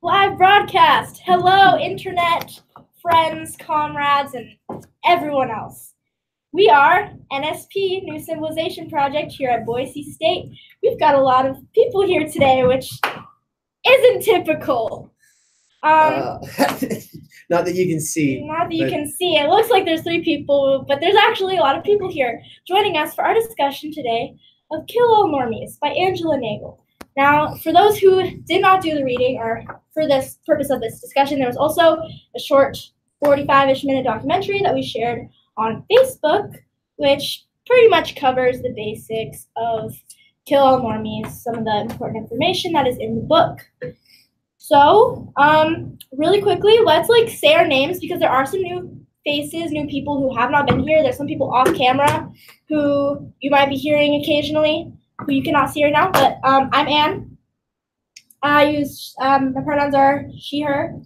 Live broadcast. Hello, internet friends, comrades, and everyone else. We are NSP, New Civilization Project, here at Boise State. We've got a lot of people here today, which isn't typical. Not that you can see. Not that you can see. It looks like there's 3 people, but there's actually a lot of people here joining us for our discussion today of Kill All Normies by Nagle. Now, for those who did not do the reading, or for this purpose of this discussion, there was also a short 45-ish minute documentary that we shared on Facebook, which pretty much covers the basics of Kill All Normies, some of the important information that is in the book. So, really quickly, let's say our names, because there are some new faces, new people who have not been here. There's some people off camera who you might be hearing occasionally, who you cannot see right now, but I'm Anne. I use, my pronouns are she, her.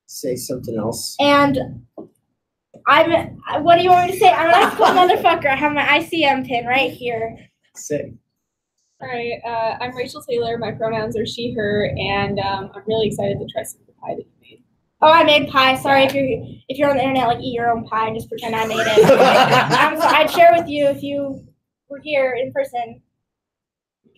Say something else. And what do you want me to say? I'm an nice cool motherfucker. I have my ICM pin right here. Sick. All right, I'm Rachel Taylor. My pronouns are she, her, and I'm really excited to try some of the pie that you made. Oh, I made pie. Sorry if you're on the internet, eat your own pie and just pretend I made it. So I'd share with you if you were here in person.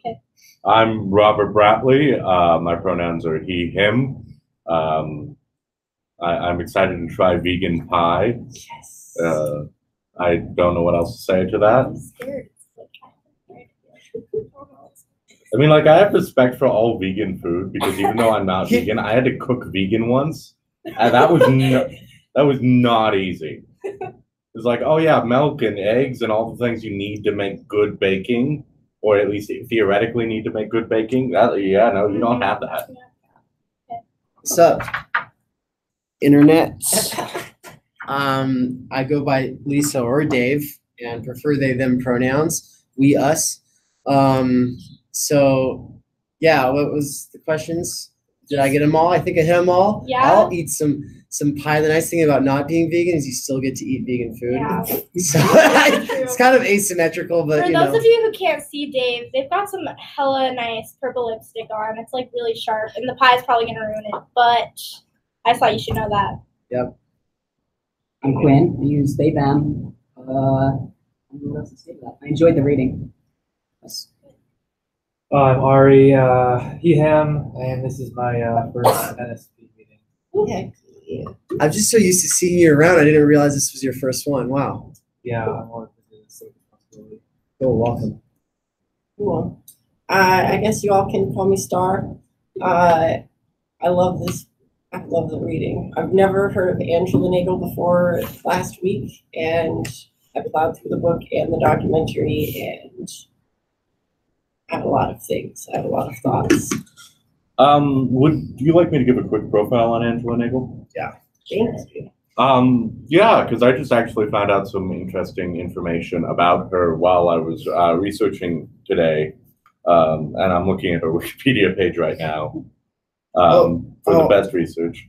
Okay. I'm Robert Bratley. My pronouns are he, him. I'm excited to try vegan pie. Yes. I don't know what else to say to that. I'm scared. I mean, I have respect for all vegan food because even though I'm not vegan, I had to cook vegan once, and that was not easy. It's like, oh yeah, milk and eggs and all the things you need to make good baking, or at least theoretically need to make good baking. No, you don't have that. What's up, internet? I go by Lisa or Dave, and prefer they, them pronouns. We, us. So yeah, what was the questions? Did I get them all? I think I hit them all. Yeah. I'll eat some pie. The nice thing about not being vegan is you still get to eat vegan food. Yeah. So it's kind of asymmetrical, but for those of you who can't see Dave, they've got some hella nice purple lipstick on. It's really sharp, and the pie's probably gonna ruin it. But I thought you should know that. Yep. I'm Quinn. I use they, them. I don't know what else to say to that. I enjoyed the reading. Yes. I'm Ari, he, him, and this is my first NSP meeting. Okay. I'm just so used to seeing you around. I didn't realize this was your first one. Wow. Yeah, I'm on this responsibility. Oh, welcome. Cool. I guess you all can call me Star. I love this. I love the reading. I've never heard of Nagle before last week, and I plowed through the book and the documentary, and I have a lot of things. I have a lot of thoughts. Would you like me to give a quick profile on Nagle? Yeah. Thank you. Yeah, because I just actually found out some interesting information about her while I was researching today, and I'm looking at her Wikipedia page right now for the best research.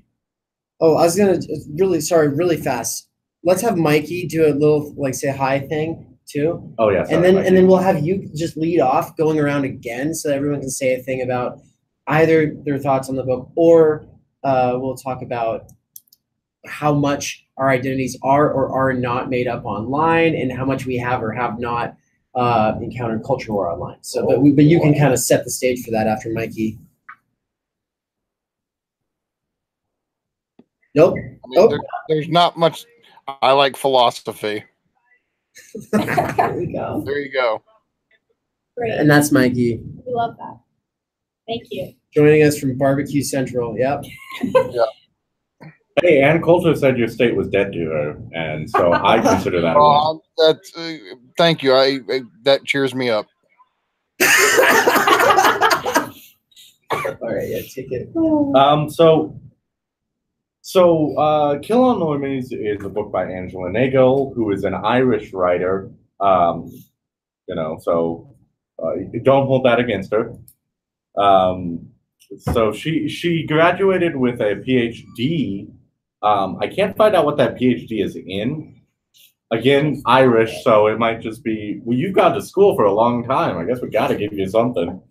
Oh, I was gonna really fast. Let's have Mikey do a little say hi thing too. Oh yeah. Sorry, and then we'll have you just lead off, going around again, so that everyone can say a thing about either their thoughts on the book, or we'll talk about how much our identities are or are not made up online, and how much we have or have not encountered culture war online. So, but you can kind of set the stage for that after Mikey. Nope. I mean, there's not much. I like philosophy. There we go. There you go. Great. And that's Mikey. We love that. Thank you. Joining us from Barbecue Central. Yep. Yeah. Hey, Ann Coulter said your state was dead to her, and so I consider that. That's thank you. I that cheers me up. All right. Yeah. Take it. So Kill All Normies is a book by Nagle, who is an Irish writer. So don't hold that against her. So she graduated with a PhD. I can't find out what that PhD is in. Again, Irish, so it might just be, well, you've gone to school for a long time. I guess we got to give you something.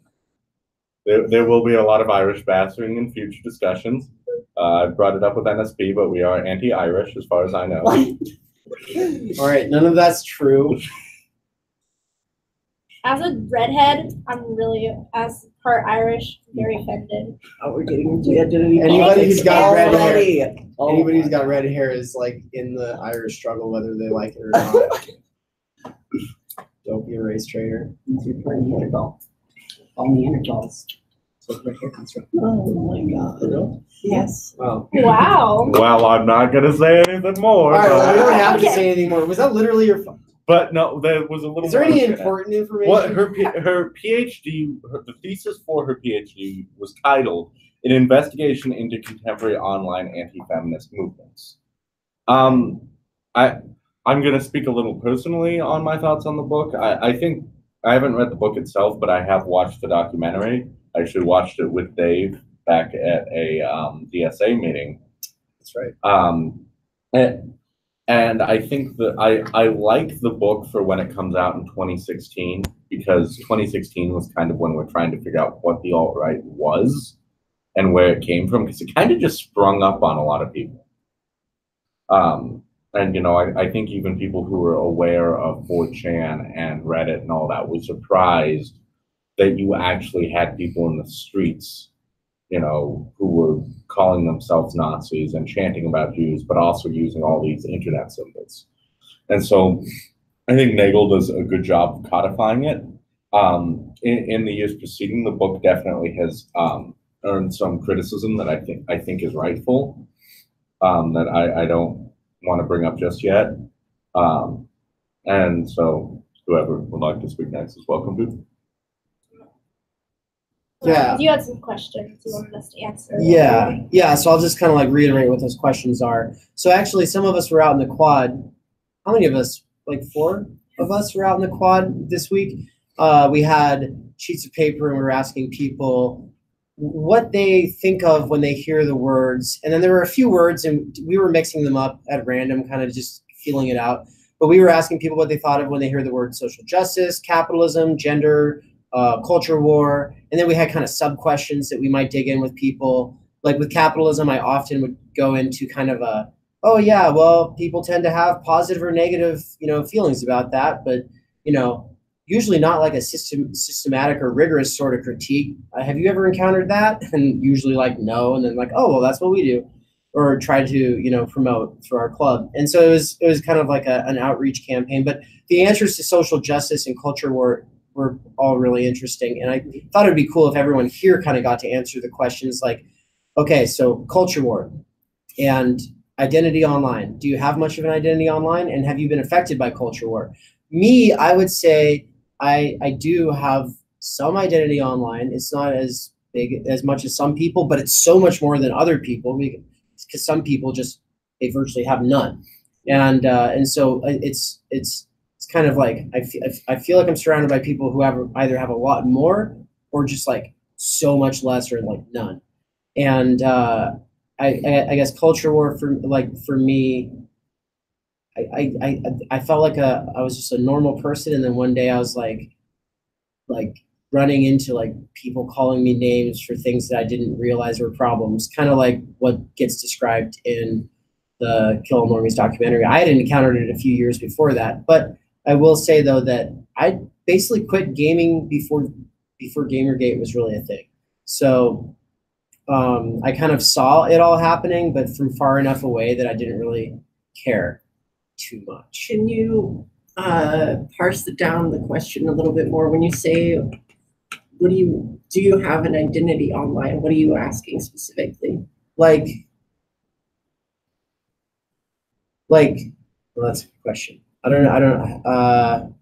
There will be a lot of Irish bashing in future discussions. I brought it up with NSP, but we are anti-Irish as far as I know. All right, none of that's true. As a redhead, I'm really, as part Irish, very offended. Oh, we're getting into identity Anybody who's got red hair, already. anybody who's got red hair is like in the Irish struggle, whether they like it or not. Don't be a race traitor. It's your part Neanderthal. All Neanderthals. That's where hair comes from. Oh my God. Yes. Wow. Wow. Well, I'm not going to say anything more. All right, well, we don't have to Okay. say anything more. Was that literally your phone? But no, there was a little. Is there more any to that. important information? What her PhD, the thesis for her PhD was titled "An Investigation into Contemporary Online Anti-Feminist Movements." I'm going to speak a little personally on my thoughts on the book. I think I haven't read the book itself, but I have watched the documentary. I actually watched it with Dave back at a DSA meeting. That's right. And I think that I like the book for when it comes out in 2016, because 2016 was kind of when we're trying to figure out what the alt-right was and where it came from, because it kind of just sprung up on a lot of people. And, you know, I think even people who were aware of 4chan and Reddit and all that were surprised that you actually had people in the streets, you know, who were calling themselves Nazis and chanting about Jews, but also using all these internet symbols. And so I think Nagle does a good job of codifying it. In the years preceding, the book definitely has earned some criticism that I think is rightful, that I don't want to bring up just yet. And so whoever would like to speak next is welcome to. Yeah. You had some questions you wanted us to answer. Yeah. So I'll just kind of like reiterate what those questions are. So actually, some of us were out in the quad. How many of us? Like 4 of us were out in the quad this week. We had sheets of paper and we were asking people what they think of when they hear the words. And then there were a few words and we were mixing them up at random, kind of just feeling it out. But we were asking people what they thought of when they hear the word social justice, capitalism, gender, culture war. And then we had kind of sub questions that we might dig in with people. Like with capitalism, I often would go into kind of a, oh yeah, well, people tend to have positive or negative, feelings about that, but, usually not like a systematic or rigorous sort of critique. Have you ever encountered that? And usually like, no. And then like, oh, well, that's what we do. Or try to, promote through our club. And so it was kind of like an outreach campaign. But the answers to social justice and culture were all really interesting. And I thought it'd be cool if everyone here kind of got to answer the questions like, okay, so culture war and identity online. Do you have much of an identity online? And have you been affected by culture war? Me, I would say I do have some identity online. It's not as big as much as some people, but it's so much more than other people because some people they virtually have none. And so it's kind of like I feel like I'm surrounded by people who either have a lot more or just like so much less or like none. And I guess culture war for me, I felt like I was just a normal person, and then one day I was like running into like people calling me names for things that I didn't realize were problems, kind of like what gets described in the Kill All Normies documentary. I had encountered it a few years before that, but I will say though that I basically quit gaming before Gamergate was really a thing. So I kind of saw it all happening, but from far enough away that I didn't really care too much. Can you parse it down, the question a little bit more? When you say, do you have an identity online? What are you asking specifically? Well, that's a good question. I don't know.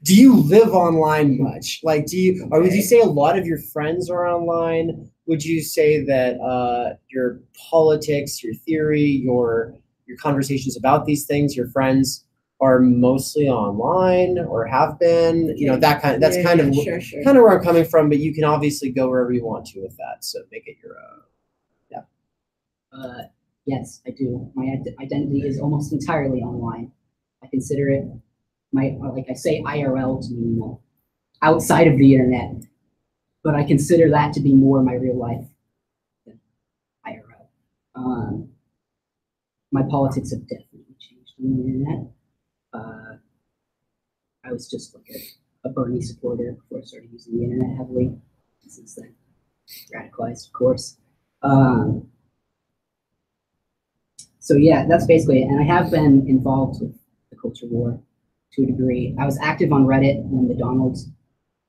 Do you live online much? Like, would you say a lot of your friends are online? Would you say that your politics, your theory, your conversations about these things, your friends are mostly online or have been? That's kind of where I'm coming from. But you can obviously go wherever you want to with that. So make it your own. Yes, I do. My identity is almost entirely online. I consider it like I say IRL to mean outside of the internet, but I consider that to be more my real life than IRL. My politics have definitely changed on the internet. I was just like a Bernie supporter before I started using the internet heavily. Since then, radicalized, of course. So yeah, that's basically it. And I have been involved with the culture war to a degree. I was active on Reddit when the Donalds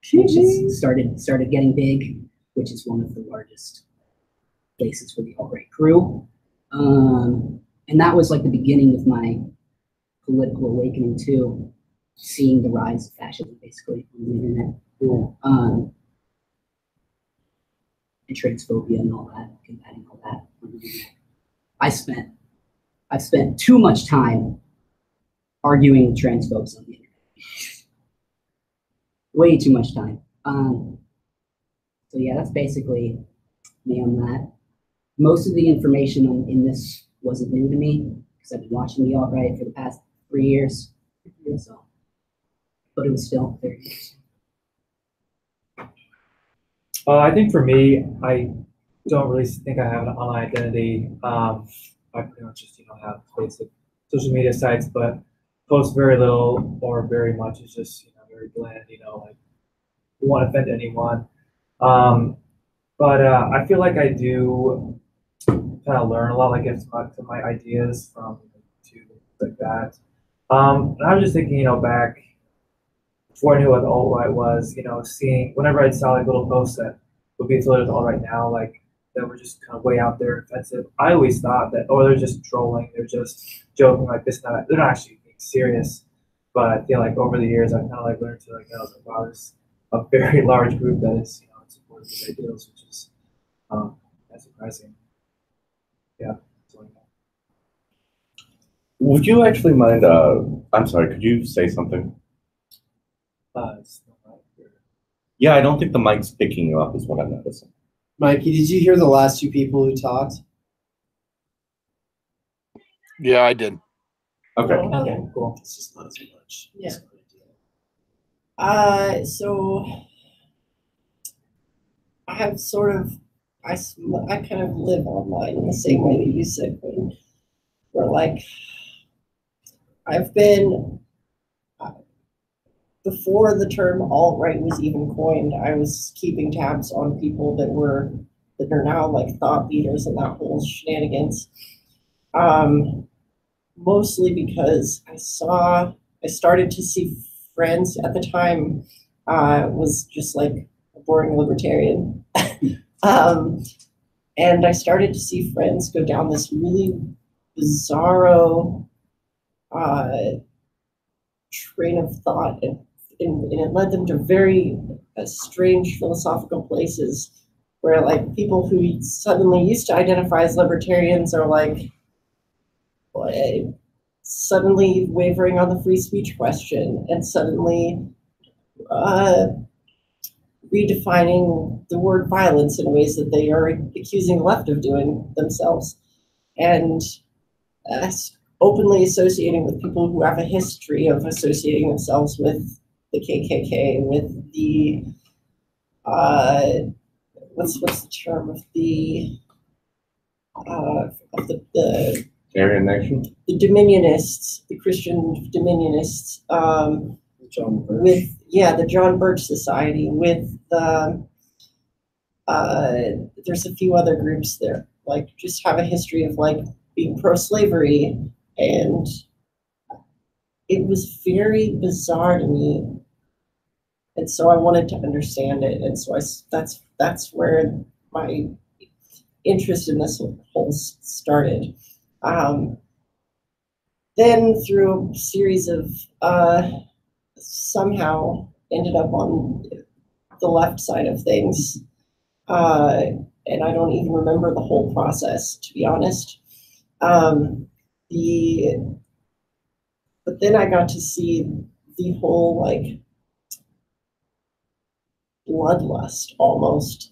started getting big, which is one of the largest places for the alt-right grew. And that was like the beginning of my political awakening too, seeing the rise of fascism basically on the internet. And transphobia and all that, combating all that on the internet. I've spent too much time arguing with transphobes on the internet. Way too much time. So yeah, that's basically me on that. Most of the information in this wasn't new to me because I've been watching the alt-right for the past 3 years. So, but it was still very interesting. I think for me, I don't really think I have an online identity. I pretty much just have basic social media sites, but post very little or very much. It's just very bland. Like won't offend anyone. But I feel like I do kind of learn a lot, like get to my ideas from YouTube, like that. And I was just thinking, back before I knew what the alt-right was, seeing whenever I saw like little posts that would be affiliated with alt-right now, like that were just kind of way out there offensive. I always thought that, they're just trolling, they're just joking, like this, not, they're not actually being serious. But I feel like over the years, I've kind of like learned to like, wow, there's a very large group that is, in support of these ideals, which is that's surprising. Yeah. Would you actually mind? I'm sorry. Could you say something? Yeah, I don't think the mic's picking you up, is what I'm noticing. Mikey, did you hear the last two people who talked? Yeah, I did. Okay. Okay, cool. It's just not as much. Yeah. So I have sort of, I kind of live online in the same way that you said, where like I've been, before the term alt-right was even coined, I was keeping tabs on people that are now like thought leaders in that whole shenanigans. Mostly because I started to see friends at the time, was just like a boring libertarian. And I started to see friends go down this really bizarro train of thought, and it led them to very strange philosophical places where like people who suddenly used to identify as libertarians are like suddenly wavering on the free speech question, and suddenly redefining the word violence in ways that they are accusing the left of doing themselves, and openly associating with people who have a history of associating themselves with the KKK, with the what's the term of the Aryan Nation? The Dominionists, the Christian Dominionists, John Birch. with the John Birch Society, with there's a few other groups there, like just have a history of like being pro-slavery, and it was very bizarre to me, and so I wanted to understand it, and so that's where my interest in this whole started. Then through a series of somehow ended up on the left side of things, and I don't even remember the whole process, to be honest. But then I got to see the whole like bloodlust almost,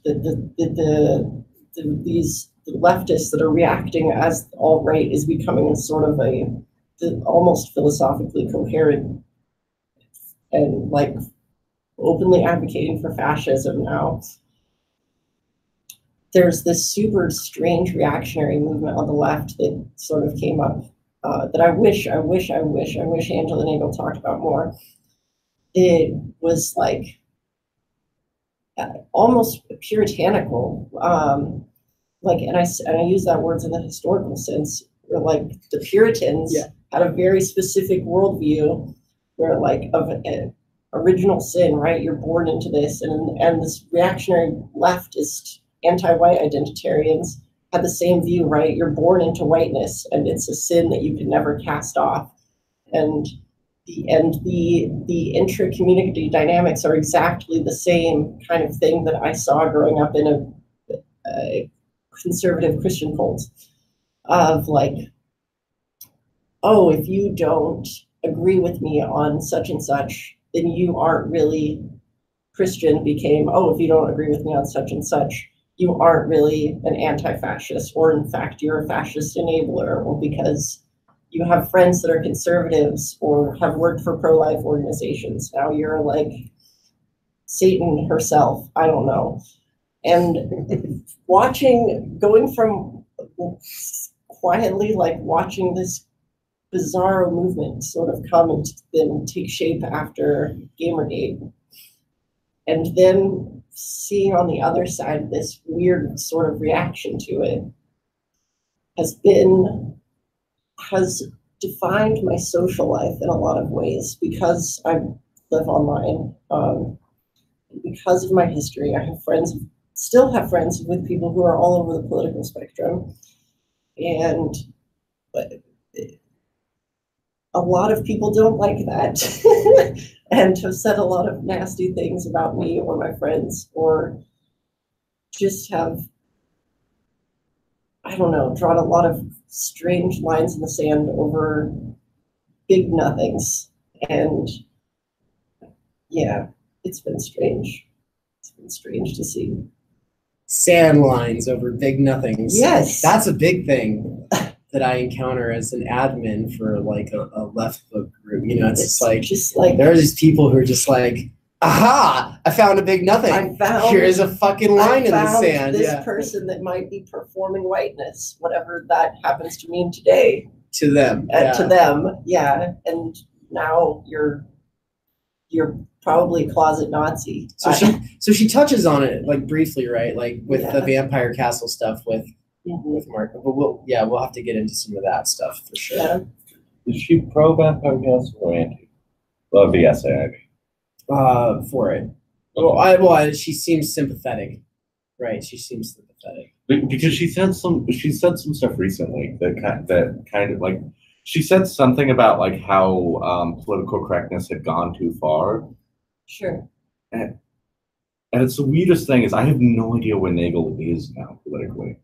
these leftists that are reacting as alt-right is becoming a sort of almost philosophically coherent and like openly advocating for fascism now. There's this super strange reactionary movement on the left that sort of came up that I wish Angela Nagle talked about more. It was like almost puritanical, and I use that word in the historical sense. Where like the Puritans had a very specific worldview, where like of original sin, right? You're born into this, and this reactionary leftist anti-white identitarians had the same view, right? You're born into whiteness, and it's a sin that you can never cast off. And the intra-community dynamics are exactly the same kind of thing that I saw growing up in a conservative Christian cult, of like, oh, if you don't agree with me on such and such, then you aren't really Christian. Became, oh, if you don't agree with me on such and such, you aren't really an anti-fascist, or in fact, you're a fascist enabler, or because you have friends that are conservatives or have worked for pro-life organizations, now you're like Satan herself, I don't know. And going from quietly like watching this bizarro movement sort of come and then take shape after Gamergate, and then seeing on the other side this weird sort of reaction to it has defined my social life in a lot of ways, because I live online, because of my history. I have still have friends with people who are all over the political spectrum, and a lot of people don't like that and have said a lot of nasty things about me or my friends, or just have, I don't know, drawn a lot of strange lines in the sand over big nothings. And yeah, it's been strange. It's been strange to see. Sand lines over big nothings. Yes. That's a big thing that I encounter as an admin for like a left book group. You know, it's just like there are these people who are just like, aha, I found a big nothing. Here's a fucking line in the sand. This person that might be performing whiteness, whatever that happens to mean today. To them. To them, yeah. And now you're probably a closet Nazi. So she touches on it like briefly, right? Like with the Vampire Castle stuff with Mark. But we'll have to get into some of that stuff for sure. Yeah. Is she pro Vampire Castle or anti? Love the essay, I mean. For it. Well, she seems sympathetic, right? She seems sympathetic because she said some stuff recently that kind of like, she said something about like how political correctness had gone too far. Sure. And it's the weirdest thing is I have no idea where Nagle is now politically,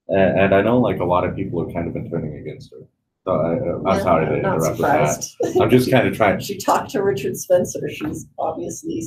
and I know like a lot of people have kind of been turning against her. So I'm sorry to interrupt with that. I'm just kind of trying. She talked to Richard Spencer. She's obviously.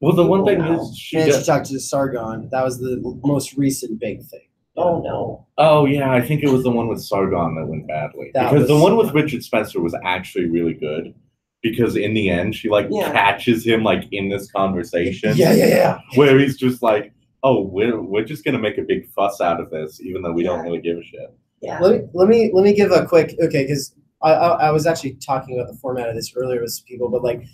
Well, the one thing is she talked to Sargon. That was the most recent big thing. Oh no. Oh yeah, I think it was the one with Sargon that went badly. Because the one with Richard Spencer was actually really good. Because in the end, she like catches him like in this conversation. Yeah. Where he's just like, "Oh, we're just gonna make a big fuss out of this, even though we don't really give a shit." Yeah. Let me give a quick because I was actually talking about the format of this earlier with people, but like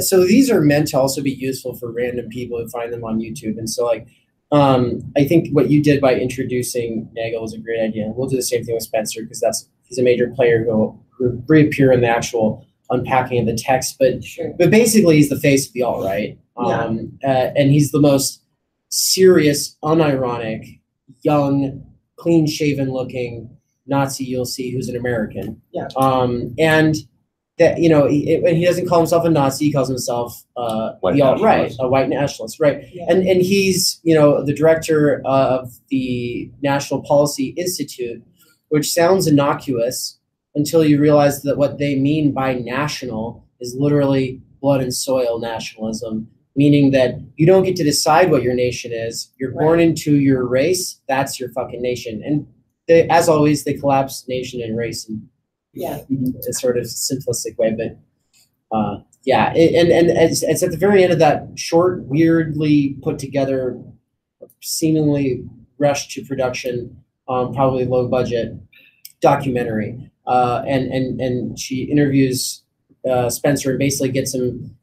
so these are meant to also be useful for random people who find them on YouTube, and so like I think what you did by introducing Nagle was a great idea, and we'll do the same thing with Spencer because he's a major player who reappear in the actual unpacking of the text, but basically he's the face of the alt-right, and he's the most serious, unironic, young, clean-shaven looking Nazi you'll see who's an American. Yeah. And that, you know, he doesn't call himself a Nazi, he calls himself the alt-right, a white nationalist, right? Yeah. And he's, you know, the director of the National Policy Institute, which sounds innocuous until you realize that what they mean by national is literally blood and soil nationalism, meaning that you don't get to decide what your nation is. You're born into your race. That's your fucking nation. And as always, they collapse nation and race in a sort of simplistic way. But Yeah, and it's at the very end of that short, weirdly put together, seemingly rushed to production, probably low budget documentary. And she interviews Spencer and basically gets him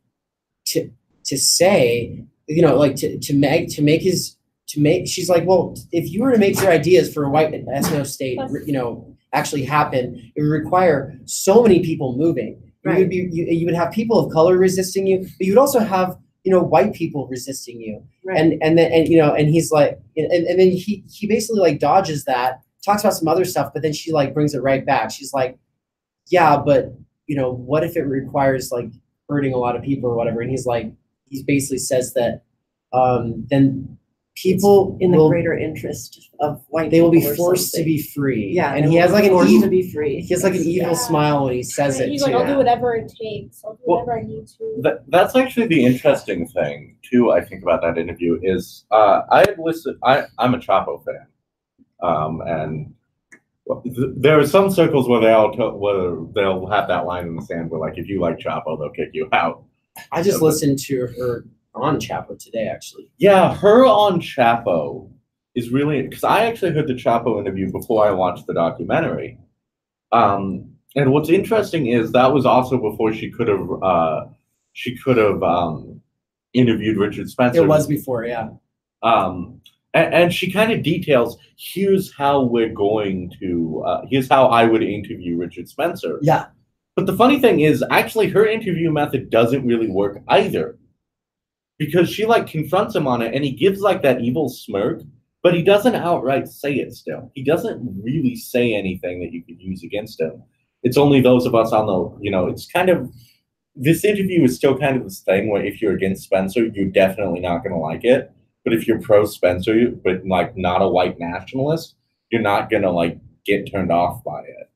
to say, you know, like to make his. She's like, well, if you were to make your ideas for a white ethno state, you know, actually happen, it would require so many people moving. Right. You would have people of color resisting you, but you would also have, you know, white people resisting you. Right. And then you know, and he's like, and then he basically like dodges that, talks about some other stuff, but then she like brings it right back. She's like, yeah, but you know, what if it requires like hurting a lot of people or whatever? And he's like, he basically says that then people in the will, greater interest of white they will be people or forced to something. be free. Yeah, and they he will has be like an forced evil, to be free. he has like an evil Yeah. smile when he says it He's too. like, I'll do whatever it takes. I'll do Well, whatever I need to. That's actually the interesting thing too. I think about that interview is I had listened. I'm a Chapo fan, and there are some circles where they'll have that line in the sand where like if you like Chapo, they'll kick you out. I just listened to her on Chapo today, actually. Yeah, her on Chapo is really, because I actually heard the Chapo interview before I watched the documentary. And what's interesting is that was also before she could have interviewed Richard Spencer. It was before, yeah. And she kind of details, here's how here's how I would interview Richard Spencer. Yeah. But the funny thing is, actually, her interview method doesn't really work either. Because she like confronts him on it and he gives like that evil smirk, but he doesn't outright say it still. He doesn't really say anything that you could use against him. It's only those of us on the, you know, it's kind of, this interview is still kind of this thing where if you're against Spencer, you're definitely not going to like it. But if you're pro Spencer, but like not a white nationalist, you're not going to like get turned off by it.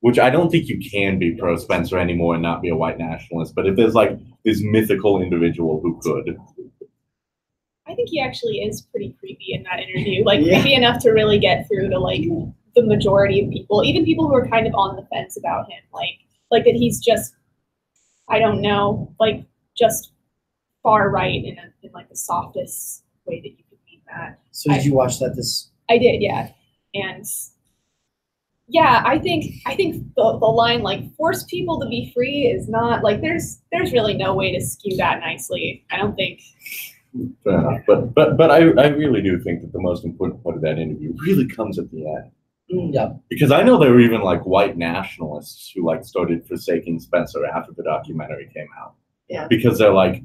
Which I don't think you can be pro Spencer anymore and not be a white nationalist. But if there's like this mythical individual who could. I think he actually is pretty creepy in that interview. Like creepy enough to really get through to like the majority of people, even people who are kind of on the fence about him. Like that he's just, I don't know, like just far right in like the softest way that you could mean that. So did you watch that I did, yeah. And yeah, I think the line like force people to be free is not like there's really no way to skew that nicely. I don't think. Fair enough. But I really do think that the most important part of that interview really comes at the end. Yeah. Because I know there were even like white nationalists who like started forsaking Spencer after the documentary came out. Yeah. Because they're like,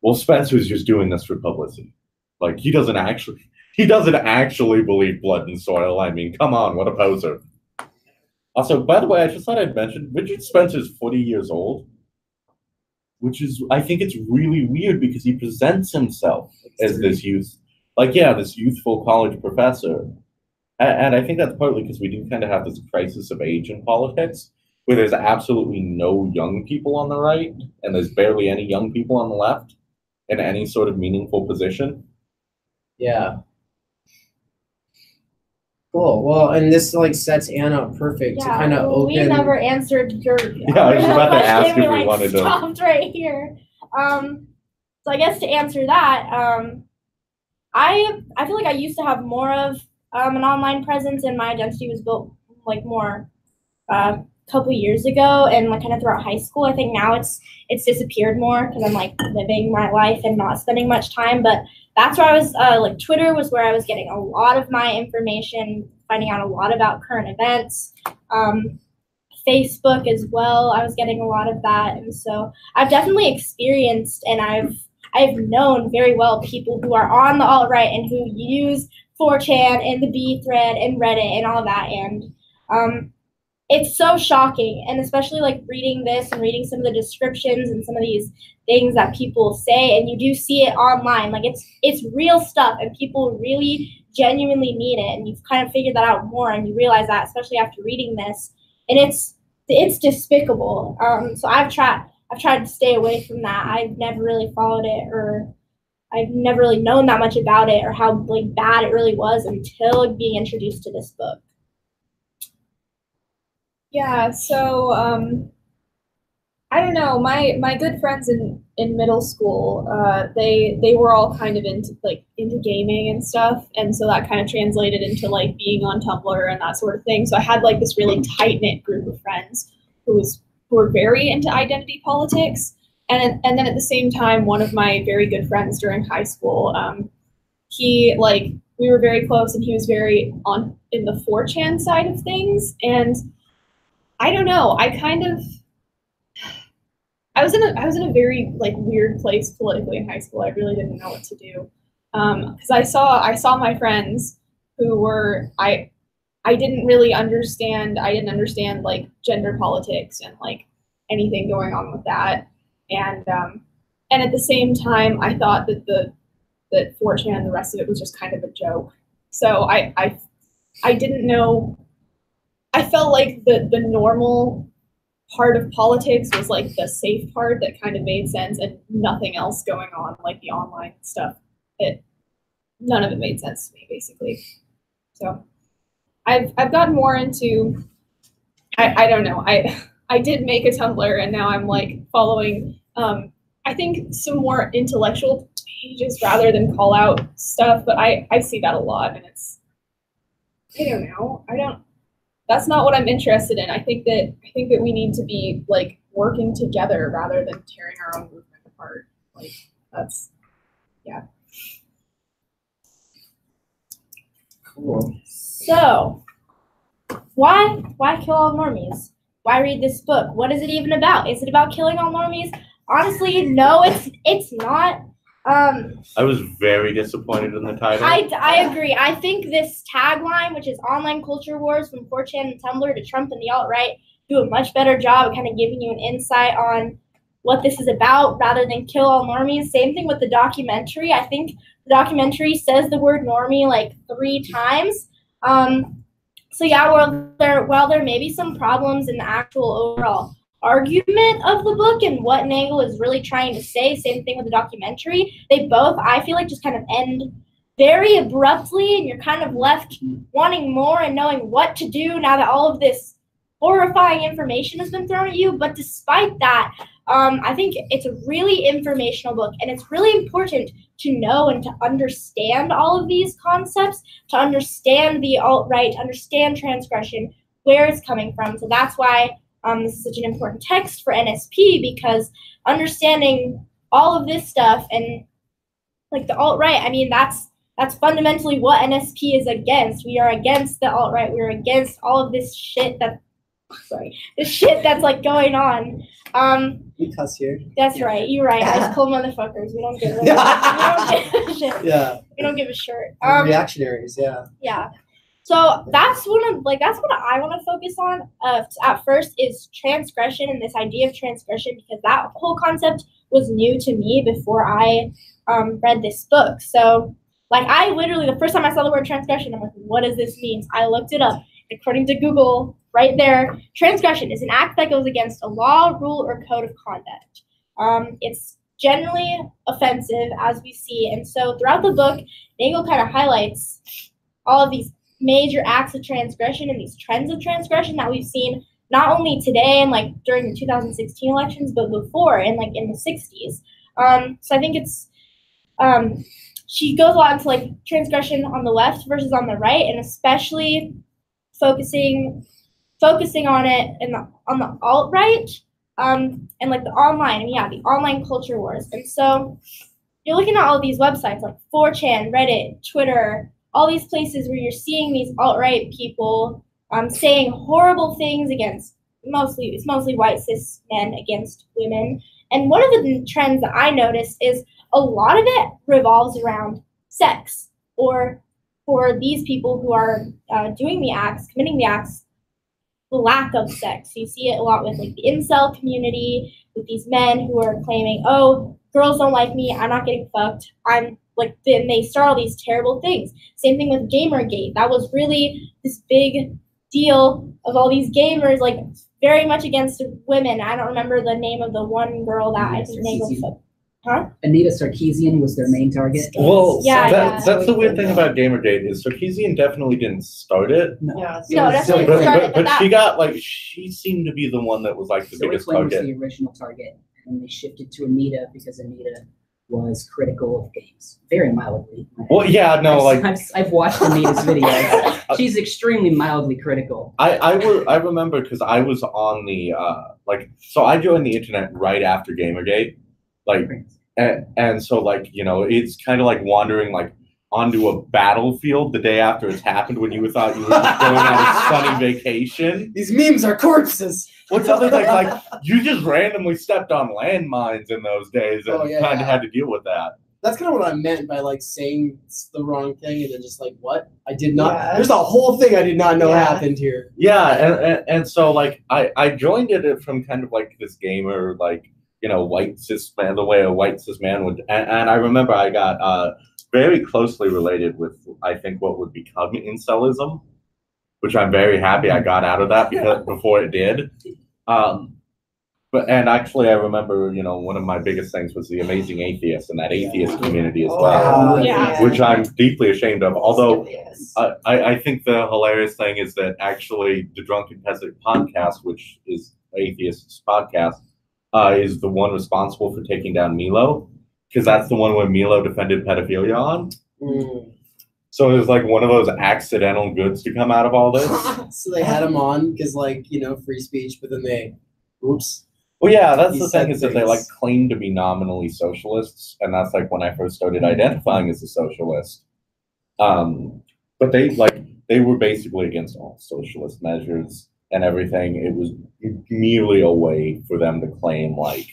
well, Spencer's just doing this for publicity. Like he doesn't actually believe blood and soil. I mean, come on, what a poser. Also, by the way, I just thought I'd mention Richard Spencer's 40 years old, which is, I think it's really weird because he presents himself as this this youthful college professor. And I think that's partly because we do kind of have this crisis of age in politics, where there's absolutely no young people on the right, and there's barely any young people on the left in any sort of meaningful position. Yeah. Cool. Well, and this like sets Anna up perfect to kind of open. We never answered your. Yeah, I was about to ask if we wanted to. Stopped right here. So I guess to answer that, I feel like I used to have more of an online presence, and my identity was built like more a couple years ago, and like kind of throughout high school. I think now it's disappeared more because I'm like living my life and not spending much time. But that's where I was like Twitter was where I was getting a lot of my information, finding out a lot about current events. Facebook as well, I was getting a lot of that, and so I've definitely experienced and I've known very well people who are on the alt-right and who use 4chan and the B thread and Reddit and all that, and it's so shocking, and especially like reading this and reading some of the descriptions and some of these things that people say, and you do see it online, like it's real stuff, and people really genuinely mean it, and you've kind of figured that out more, and you realize that, especially after reading this, and it's despicable. So I've tried to stay away from that. I've never really followed it, or I've never really known that much about it, or how like bad it really was until being introduced to this book. I don't know. My good friends in middle school, they were all kind of into gaming and stuff, and so that kind of translated into like being on Tumblr and that sort of thing. So I had like this really tight knit group of friends who were very into identity politics, and then at the same time, one of my very good friends during high school, we were very close, and he was very in the 4chan side of things, and I don't know. I was in a very like weird place politically in high school. I really didn't know what to do, because I saw my friends who were I didn't really understand. I didn't understand like gender politics and like anything going on with that, and at the same time, I thought that 4chan and the rest of it was just kind of a joke. So I didn't know. I felt like the normal part of politics was like the safe part that kind of made sense, and nothing else going on, like the online stuff, none of it made sense to me basically. So I've gotten more into, I don't know, I did make a Tumblr, and now I'm like following I think some more intellectual pages rather than call out stuff, but I see that a lot, and it's, I don't know, that's not what I'm interested in. I think that we need to be like working together rather than tearing our own movement apart. Like that's, yeah. Cool. So, why kill all normies? Why read this book? What is it even about? Is it about killing all normies? Honestly, no, it's not. I was very disappointed in the title. I agree. I think this tagline, which is online culture wars from 4chan and Tumblr to Trump and the alt-right, do a much better job of kind of giving you an insight on what this is about rather than kill all normies. Same thing with the documentary. I think the documentary says the word normie like 3 times. So yeah, while there may be some problems in the actual overall argument of the book and what Nagle is really trying to say, same thing with the documentary, they both, I feel like, just kind of end very abruptly, and you're kind of left wanting more and knowing what to do now that all of this horrifying information has been thrown at you. But despite that, I think it's a really informational book, and it's really important to know and to understand all of these concepts, to understand the alt-right, to understand transgression, where it's coming from. So that's why this is such an important text for NSP, because understanding all of this stuff and like the alt-right, I mean, that's fundamentally what NSP is against. We are against the alt-right. We're against all of this shit this shit that's like going on. We cuss here. That's right. You're right. High school motherfuckers. We don't give a shit. Yeah. We don't give a shit. Reactionaries. Yeah. Yeah. So that's what I want to focus on at first, is transgression and this idea of transgression, because that whole concept was new to me before I read this book. So like I literally, the first time I saw the word transgression, I'm like, what does this mean? I looked it up. According to Google, right there, transgression is an act that goes against a law, rule, or code of conduct. It's generally offensive, as we see. And so throughout the book, Nagle kind of highlights all of these major acts of transgression and these trends of transgression that we've seen not only today and like during the 2016 elections, but before and like in the 60s. So I think it's she goes a lot into like transgression on the left versus on the right, and especially focusing on it on the alt-right and like the online, and yeah, the online culture wars. And so you're looking at all these websites like 4chan, Reddit, Twitter, all these places where you're seeing these alt-right people saying horrible things against it's mostly white cis men against women. And one of the trends that I noticed is a lot of it revolves around sex, or for these people who are doing the acts, committing the acts, the lack of sex. You see it a lot with like the incel community, with these men who are claiming, oh, girls don't like me, I'm not getting fucked, I'm like, then they start all these terrible things. Same thing with Gamergate. That was really this big deal of all these gamers, like very much against women. I don't remember the name of the one girl that I think Nagle Anita Sarkeesian was their main target. Well, Yeah, that's the weird thing about Gamergate is Sarkeesian definitely didn't start it. Yeah. No, definitely But, started, but that- she got like she seemed to be the one that was like the Zoe biggest Quinn was target. the original target, and they shifted to Anita because Anita was critical of games, very mildly. Well, yeah, no, like I've watched Anita's videos. She's extremely mildly critical. I remember because I was on the so I joined the internet right after Gamergate, like and so like it's kind of like wandering like onto a battlefield the day after it's happened when you thought you were just going on a sunny vacation. These memes are corpses. What's other things like you just randomly stepped on landmines in those days and kind of had to deal with that. That's kind of what I meant by like saying the wrong thing and then just like what I did not. Yeah. There's a whole thing I did not know Yeah. happened here. Yeah, and so like I joined it from kind of like this gamer like white cis man, the way a white cis man would, and I remember I got very closely related with I think what would become incelism, which I'm very happy I got out of that because before it did. But actually I remember one of my biggest things was the amazing atheist and that atheist community as well, Yeah. which I'm deeply ashamed of. Although Yes. I think the hilarious thing is that actually the Drunken Peasant podcast, which is atheist's podcast, is the one responsible for taking down Milo, because that's the one where Milo defended pedophilia on. So it was like one of those accidental goods to come out of all this. So they had him on because like free speech, but then they, oops. Well, yeah, that's He the said thing is that they things. like claim to be nominally socialists, and that's like when I first started identifying as a socialist. But they were basically against all socialist measures and everything. It was merely a way for them to claim like,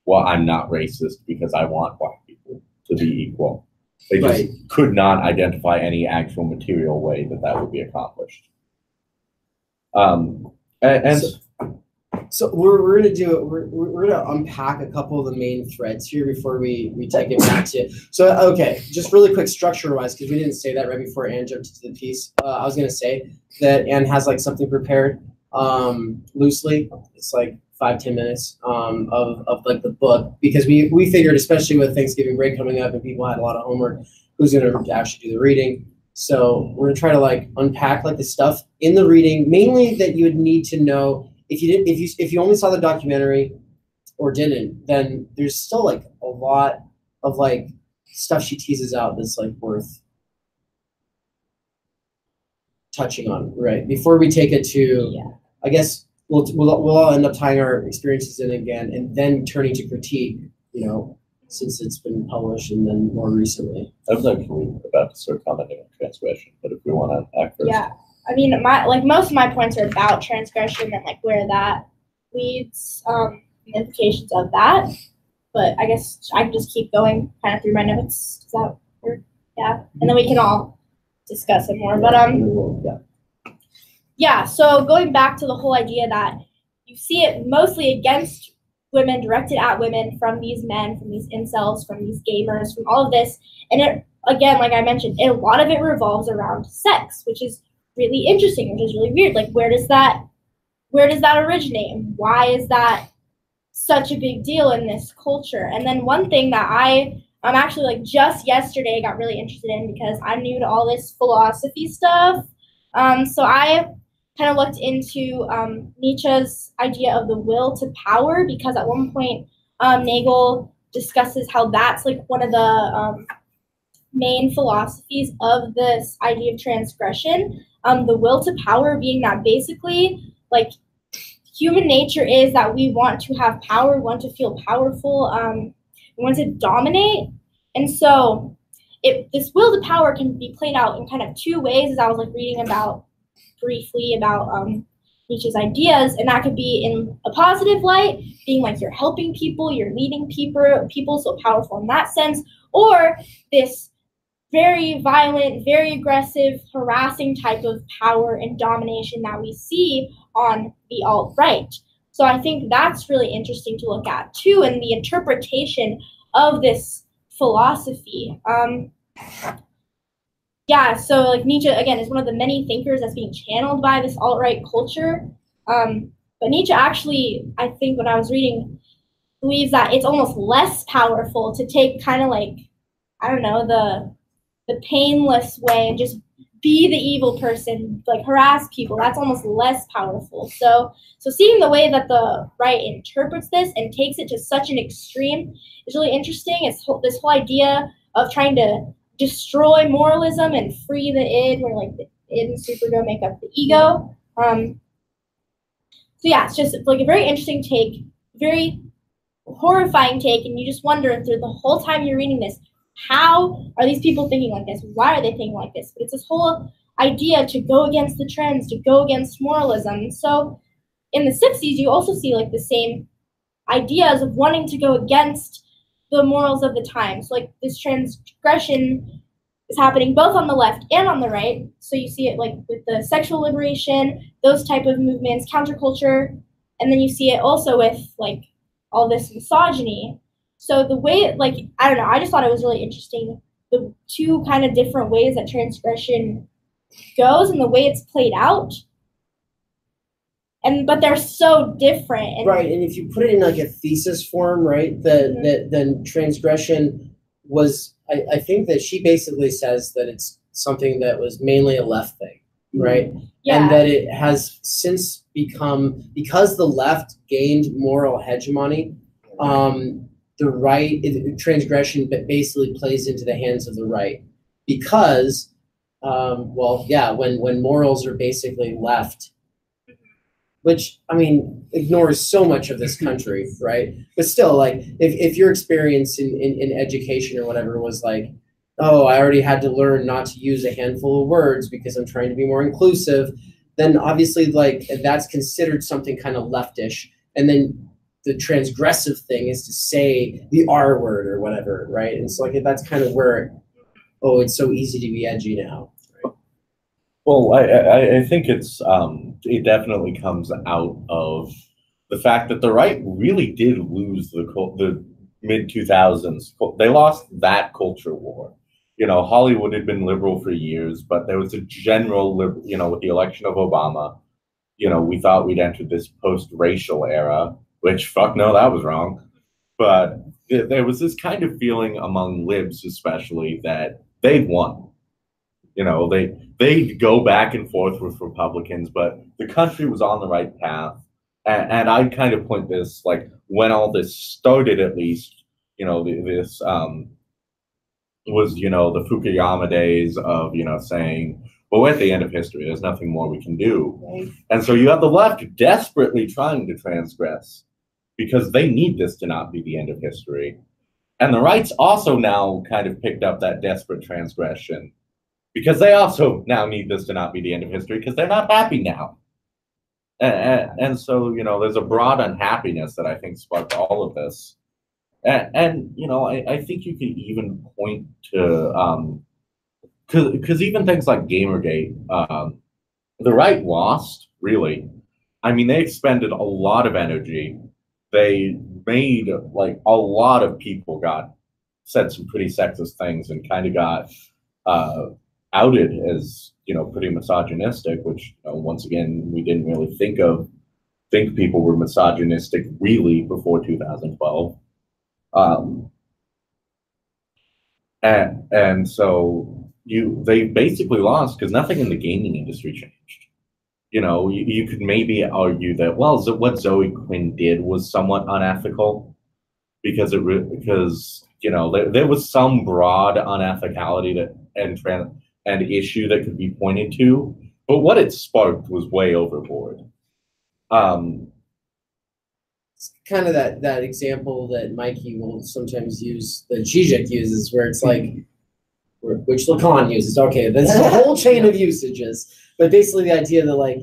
well, I'm not racist because I want black people to be equal. They just could not identify any actual material way that would be accomplished. So we're gonna do it. We're gonna unpack a couple of the main threads here before we take it back to it. So okay, just really quick structure wise, because we didn't say that right before Anne jumped into the piece. I was gonna say that Anne has like something prepared loosely. It's like 5-10 minutes of like the book, because we figured, especially with Thanksgiving break coming up and people had a lot of homework, who's gonna actually do the reading. So we're gonna try to like unpack like the stuff in the reading, mainly that you would need to know. If you only saw the documentary or didn't, then there's still like a lot of like stuff she teases out that's like worth touching on, right? Before we take it to, I guess we'll all end up tying our experiences in again and then turning to critique, since it's been published and then more recently. I was actually about to start commenting on transgression, but if we want to act first. Yeah. I mean, most of my points are about transgression and like where that leads, the implications of that. But I guess I can just keep going kind of through my notes. Does that work? Yeah, and then we can all discuss it more. But yeah. So going back to the whole idea that you see it mostly against women, directed at women from these men, from these incels, from these gamers, from all of this, and it again, like I mentioned, a lot of it revolves around sex, which is really interesting, which is really weird. Like, where does that originate? And why is that such a big deal in this culture? And then one thing that I'm actually like just yesterday got really interested in, because I'm new to all this philosophy stuff. So I kind of looked into Nietzsche's idea of the will to power, because at one point Nagle discusses how that's like one of the main philosophies of this idea of transgression. The will to power being that basically like human nature is that we want to have power, want to feel powerful, we want to dominate. And so this will to power can be played out in kind of two ways, as I was like reading about briefly about Nietzsche's ideas. And that could be in a positive light, being like you're helping people, you're leading people, so powerful in that sense, or this very violent, very aggressive, harassing type of power and domination that we see on the alt-right. So I think that's really interesting to look at too, and the interpretation of this philosophy. So like Nietzsche, again, is one of the many thinkers that's being channeled by this alt-right culture. But Nietzsche actually, I think when I was reading, believes that it's almost less powerful to take kind of like, I don't know, the painless way and just be the evil person, like harass people. That's almost less powerful. So seeing the way that the right interprets this and takes it to such an extreme is really interesting. It's this whole idea of trying to destroy moralism and free the id, where like the id and superego make up the ego. So yeah, it's just like a very interesting take, very horrifying take, and you just wonder through the whole time you're reading this, how are these people thinking like this? Why are they thinking like this? But it's this whole idea to go against the trends, to go against moralism. So in the 60s, you also see like the same ideas of wanting to go against the morals of the time. So like this transgression is happening both on the left and on the right. So you see it like with the sexual liberation, those type of movements, counterculture, and then you see it also with like all this misogyny. So the way, like, I don't know, I just thought it was really interesting, the two kind of different ways that transgression goes and the way it's played out. But they're so different. And right, and if you put it in like a thesis form, right, then transgression was, I think that she basically says that it's something that was mainly a left thing, right? Yeah. And that it has since become, because the left gained moral hegemony, the right, transgression basically plays into the hands of the right, because, well, yeah, when morals are basically left, which, I mean, ignores so much of this country, right? But still, like, if your experience in education or whatever was like, oh, I already had to learn not to use a handful of words because I'm trying to be more inclusive, then obviously, like, that's considered something kind of leftish. And then the transgressive thing is to say the R word or whatever, right? And so like that's kind of where, oh, it's so easy to be edgy now. Right? Well, I think it definitely comes out of the fact that the right really did lose the mid-2000s. They lost that culture war. You know, Hollywood had been liberal for years, but there was a general, you know, with the election of Obama, you know, we thought we'd entered this post-racial era, which, fuck no, that was wrong. But there was this kind of feeling among libs especially that they'd won. You know, they'd go back and forth with Republicans, but the country was on the right path. And I kind of point this, like, when all this started, at least, you know, this was, you know, the Fukuyama days of, you know, saying, well, we're at the end of history. There's nothing more we can do. Right. And so you have the left desperately trying to transgress because they need this to not be the end of history. And the right's also now kind of picked up that desperate transgression because they also now need this to not be the end of history because they're not happy now. And so, you know, there's a broad unhappiness that I think sparked all of this. And you know, I think you could even point to, because even things like Gamergate, the right lost, really. I mean, they expended a lot of energy. They made, like, a lot of people said some pretty sexist things and kind of got outed as, you know, pretty misogynistic, which, you know, once again, we didn't really think people were misogynistic really before 2012. And so they basically lost because nothing in the gaming industry changed. You know, you could maybe argue that, well, what Zoe Quinn did was somewhat unethical because you know, there was some broad unethicality and issue that could be pointed to, but what it sparked was way overboard. It's kind of that example that Mikey will sometimes use, that Zizek uses, where it's like, which Lacan uses. Okay, there's a whole chain of usages, but basically the idea that, like,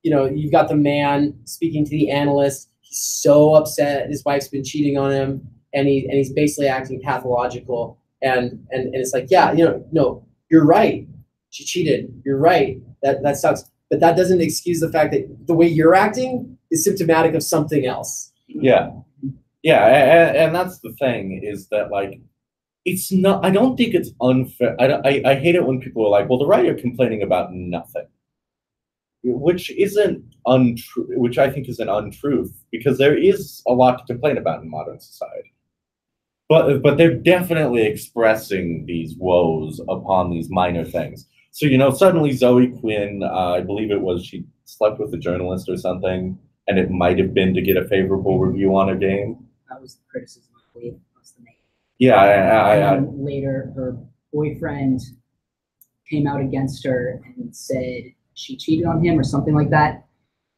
you know, you've got the man speaking to the analyst. He's so upset his wife's been cheating on him, and he's basically acting pathological. And it's like, yeah, you know, no, you're right. She cheated. You're right. That sucks. But that doesn't excuse the fact that the way you're acting is symptomatic of something else. Yeah. Yeah. And that's the thing, is that, like, it's not, I don't think it's unfair. I hate it when people are like, well, the right are complaining about nothing. which isn't untrue, which I think is an untruth, because there is a lot to complain about in modern society. But they're definitely expressing these woes upon these minor things. So, you know, suddenly Zoe Quinn, I believe it was, she slept with a journalist or something, and it might have been to get a favorable review on a game. That was the criticism, I believe. That was the main. Yeah, And then later, her boyfriend came out against her and said she cheated on him or something like that.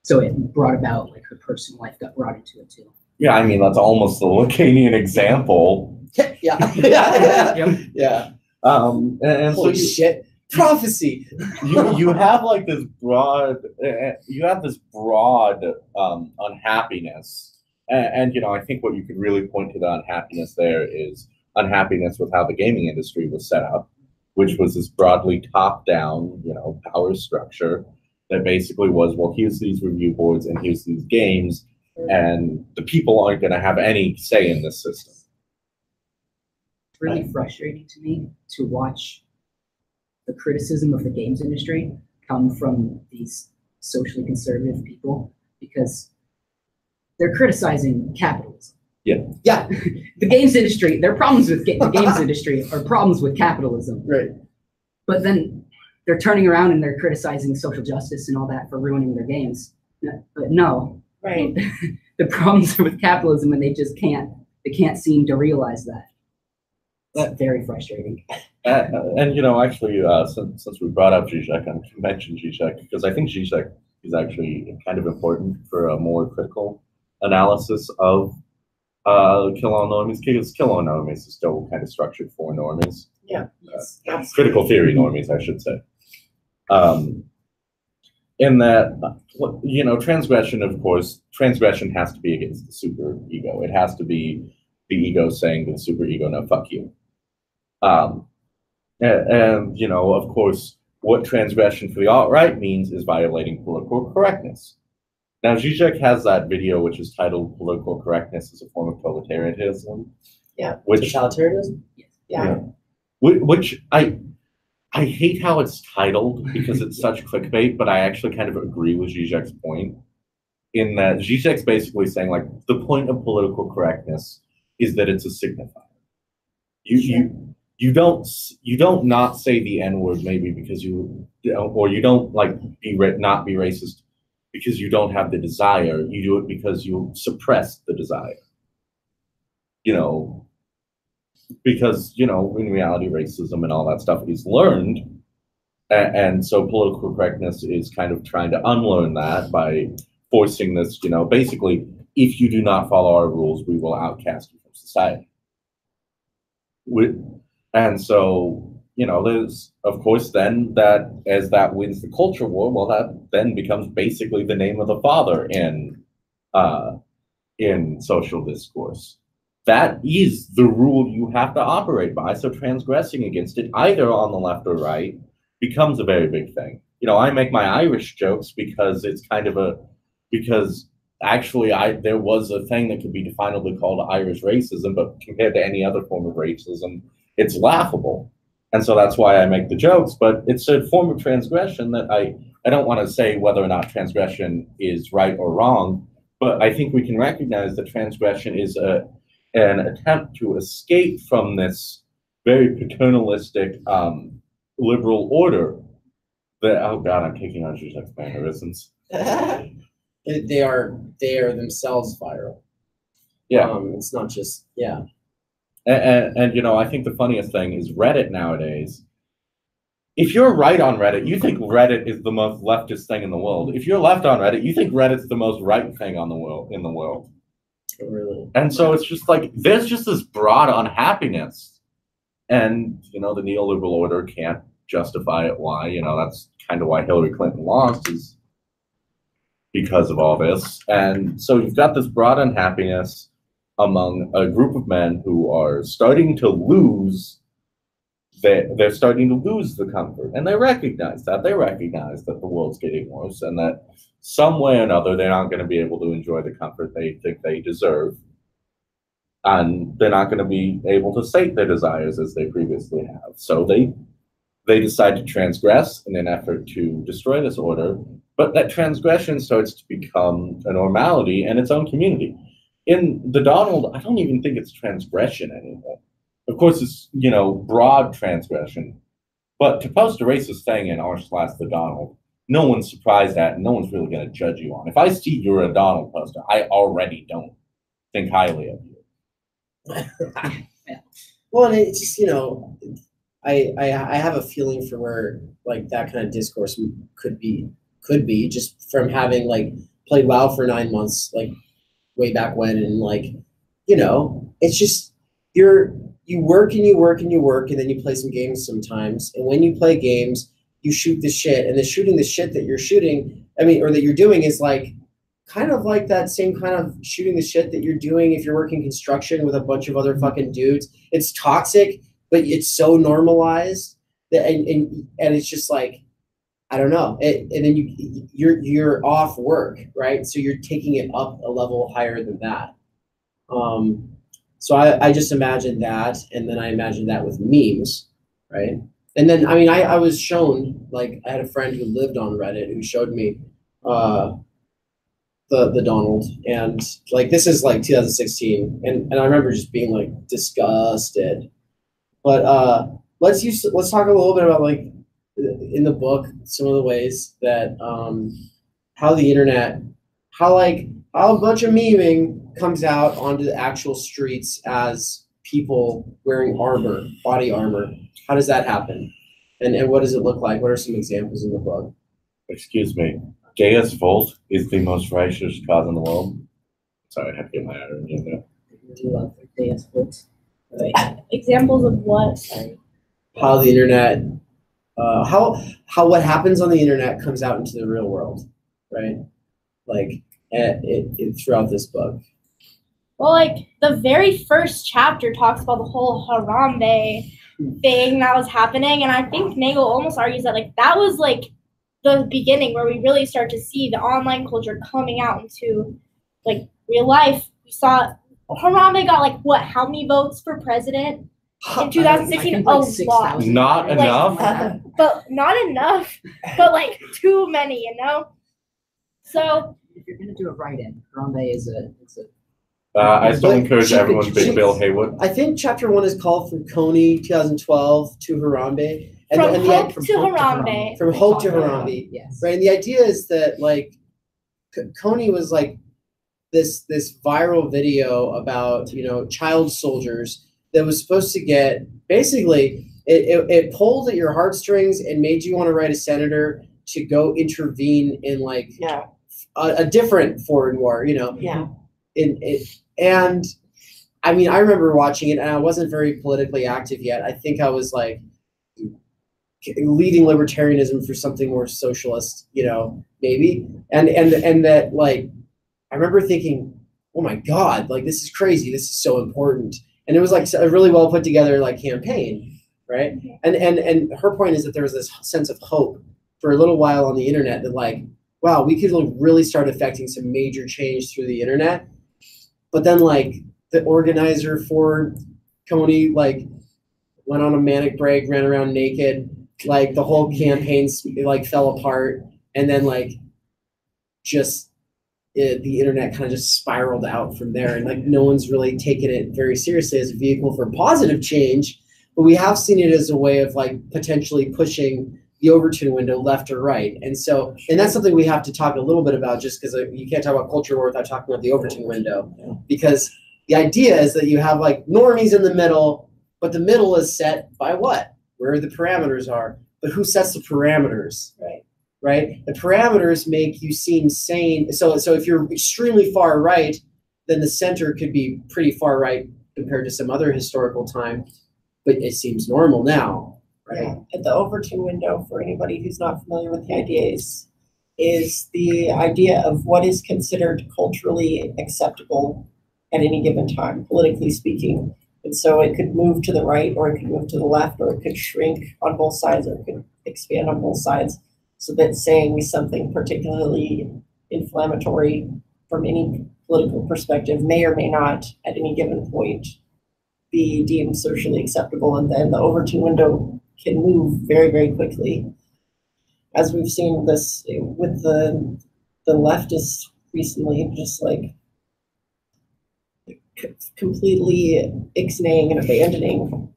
So it brought about, like, her personal life got brought into it too. yeah, I mean, that's almost the Lacanian example. Yeah. Yep. Yeah. And so Holy shit. Prophecy. you have like this broad, unhappiness, and you know, I think what you could really point to the unhappiness there is unhappiness with how the gaming industry was set up, which was this broadly top-down, you know, power structure that basically was, well, here's these review boards and here's these games, and the people aren't going to have any say in this system. It's really frustrating to me to watch the criticism of the games industry come from these socially conservative people, because they're criticizing capitalism. Yeah. The games industry, their problems with the games industry are problems with capitalism. Right. But then they're turning around and they're criticizing social justice and all that for ruining their games. But no, Right. the problems are with capitalism, and they can't seem to realize that. That's very frustrating. And you know, actually, since we brought up Zizek, I'm to mention Zizek because I think Zizek is actually kind of important for a more critical analysis of Kill All Normies, because Kill All Normies is still kind of structured for normies. Yeah. Critical theory normies, I should say. In that, you know, transgression, of course, transgression has to be against the super ego. It has to be the ego saying to the super ego, no, fuck you. And you know, of course, what transgression for the alt-right means is violating political correctness. Now, Zizek has that video which is titled "Political Correctness is a Form of Totalitarianism." Yeah. Which Totalitarianism? Yeah. which I hate how it's titled because it's such clickbait, but I actually kind of agree with Zizek's point in that Zizek's basically saying, like, the point of political correctness is that it's a signifier. You don't not say the N-word maybe because you don't like not be racist because you don't have the desire. You do it because you suppress the desire. You know, because, you know, in reality, racism and all that stuff is learned. And so political correctness is kind of trying to unlearn that by forcing this, you know, basically, if you do not follow our rules, we will outcast you from society. And so, you know, there's, of course, then that as that wins the culture war, well, that then becomes basically the name of the father in social discourse. That is the rule you have to operate by. So transgressing against it, either on the left or right, becomes a very big thing. You know, I make my Irish jokes because it's kind of because actually there was a thing that could be definably called Irish racism, but compared to any other form of racism, it's laughable. And so that's why I make the jokes, but it's a form of transgression that I don't want to say whether or not transgression is right or wrong, but I think we can recognize that transgression is an attempt to escape from this very paternalistic liberal order that, oh God, I'm taking on Zizek's mannerisms. They are themselves viral. Yeah. It's not just, yeah. And you know, I think the funniest thing is Reddit nowadays. If you're right on Reddit, you think Reddit is the most leftist thing in the world. If you're left on Reddit, you think Reddit's the most right thing in the world. Really? And so it's just like, there's just this broad unhappiness. And, you know, the neoliberal order can't justify it. Why? You know, that's kind of why Hillary Clinton lost, is because of all this. And so you've got this broad unhappiness among a group of men who are starting to lose, they're starting to lose the comfort. And they recognize that. They recognize that the world's getting worse and that some way or another they're not going to be able to enjoy the comfort they think they deserve. And they're not going to be able to sate their desires as they previously have. So they decide to transgress in an effort to destroy this order, but that transgression starts to become a normality in its own community. In the Donald, I don't even think it's transgression anymore. Of course, it's, you know, broad transgression, but to post a racist thing in r/the Donald, no one's surprised at, and no one's really going to judge you on. If I see you're a Donald poster, I already don't think highly of you. Well, and it's just, you know, I have a feeling for where like that kind of discourse could be just from having like played WoW for 9 months, like way back when, and like, you know, it's just you work and you work and you work, and then you play some games sometimes, and when you play games, you shoot the shit, and shooting the shit that you're shooting, I mean, or that you're doing is like kind of like that same kind of shooting the shit that you're doing if you're working construction with a bunch of other fucking dudes. It's toxic, but it's so normalized that, and it's just like, I don't know. And then you're off work, right? So you're taking it up a level higher than that. So I just imagine that, and then I imagine that with memes, right? And then, I mean, I was shown, like, I had a friend who lived on Reddit who showed me the Donald, and like this is like 2016, and I remember just being like disgusted. But let's talk a little bit about like in the book some of the ways that how the internet, how a bunch of memeing comes out onto the actual streets as people wearing armor, body armor. How does that happen? And what does it look like? What are some examples in the book? Excuse me. Gaius Volt is the most righteous cause in the world. Sorry, I had to get my irony in there. I do love Gaius Volt. Examples of what? Sorry. How the internet, how what happens on the internet comes out into the real world, right? Like it throughout this book. Well, like the very first chapter talks about the whole Harambe thing that was happening, and I think Nagle almost argues that like that was like the beginning where we really start to see the online culture coming out into like real life. We saw Harambe got like what? How many votes for president in 2016? Like a lot. Not Like, enough. but not enough. But like too many, you know. So if you're gonna do a write-in, Harambe is a I still encourage She- everyone to she- pick Bill Haywood. I think chapter 1 is called From Coney 2012 to Harambe. And, from and hope the, to Harambe. from hope to Harambe. Yes. Right, and the idea is that like Coney was like this viral video about, you know, child soldiers that was supposed to get basically it pulled at your heartstrings and made you want to write a senator to go intervene in like a different foreign war, you know. Yeah. And I mean, I remember watching it, and I wasn't very politically active yet. I think I was like leading libertarianism for something more socialist, you know, maybe. And that like I remember thinking, oh my God, like this is crazy. This is so important. And it was like a really well put together like campaign, right? And her point is that there was this sense of hope for a little while on the internet that like, wow, we could like really start affecting some major change through the internet. But then like the organizer for Coney like went on a manic break, ran around naked, like the whole campaign like fell apart, and then like just the internet kind of just spiraled out from there, and like no one's really taken it very seriously as a vehicle for positive change, but we have seen it as a way of like potentially pushing the Overton window left or right. And so, and that's something we have to talk a little bit about, just because you can't talk about culture war without talking about the Overton window, because the idea is that you have like normies in the middle, but the middle is set by what? Where the parameters are. But who sets the parameters? Right? The parameters make you seem sane. So if you're extremely far right, then the center could be pretty far right compared to some other historical time, but it seems normal now. Right. Yeah. At the Overton window, for anybody who's not familiar with the idea, is the idea of what is considered culturally acceptable at any given time, politically speaking. And so it could move to the right, or it could move to the left, or it could shrink on both sides, or it could expand on both sides. So that saying something particularly inflammatory from any political perspective may or may not at any given point be deemed socially acceptable. And then the Overton window can move very, very quickly, as we've seen this with the leftists recently, just like completely ixnaying and abandoning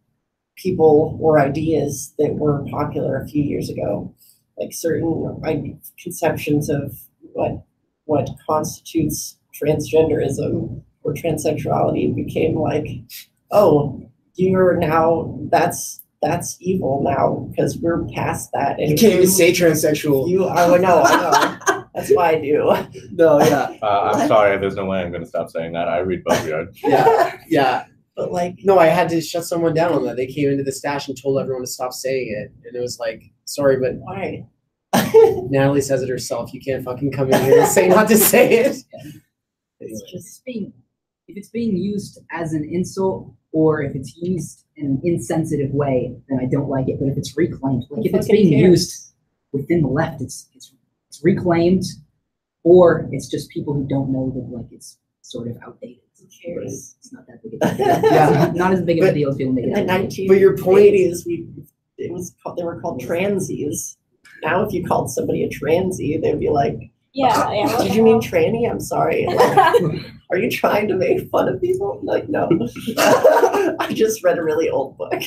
people or ideas that were popular a few years ago, like certain conceptions of what constitutes transgenderism or transsexuality became like, oh, you're now that's evil now because we're past that. And You can't even say transsexual. I know. That's why I do. No, yeah. I'm sorry, there's no way I'm going to stop saying that. I read Baudrillard. Yeah. But like, No, I had to shut someone down on that. They came into the stash and told everyone to stop saying it. And it was like, sorry, but why? Natalie says it herself. You can't fucking come in here and say not to say it. It's just if it's being used as an insult or if it's used in an insensitive way, then I don't like it. But if it's reclaimed, like if it's being used within the left, it's reclaimed, or it's just people who don't know that like it's sort of outdated. Who cares? It's not that big of a deal. Yeah. It's not as big of a deal as people make In it. the out to be. But your point 1980s, they were called transies. Now, if you called somebody a transy, they'd be like, Yeah. "Did you mean tranny? I'm sorry. Like, are you trying to make fun of people?" Like, no. I just read a really old book.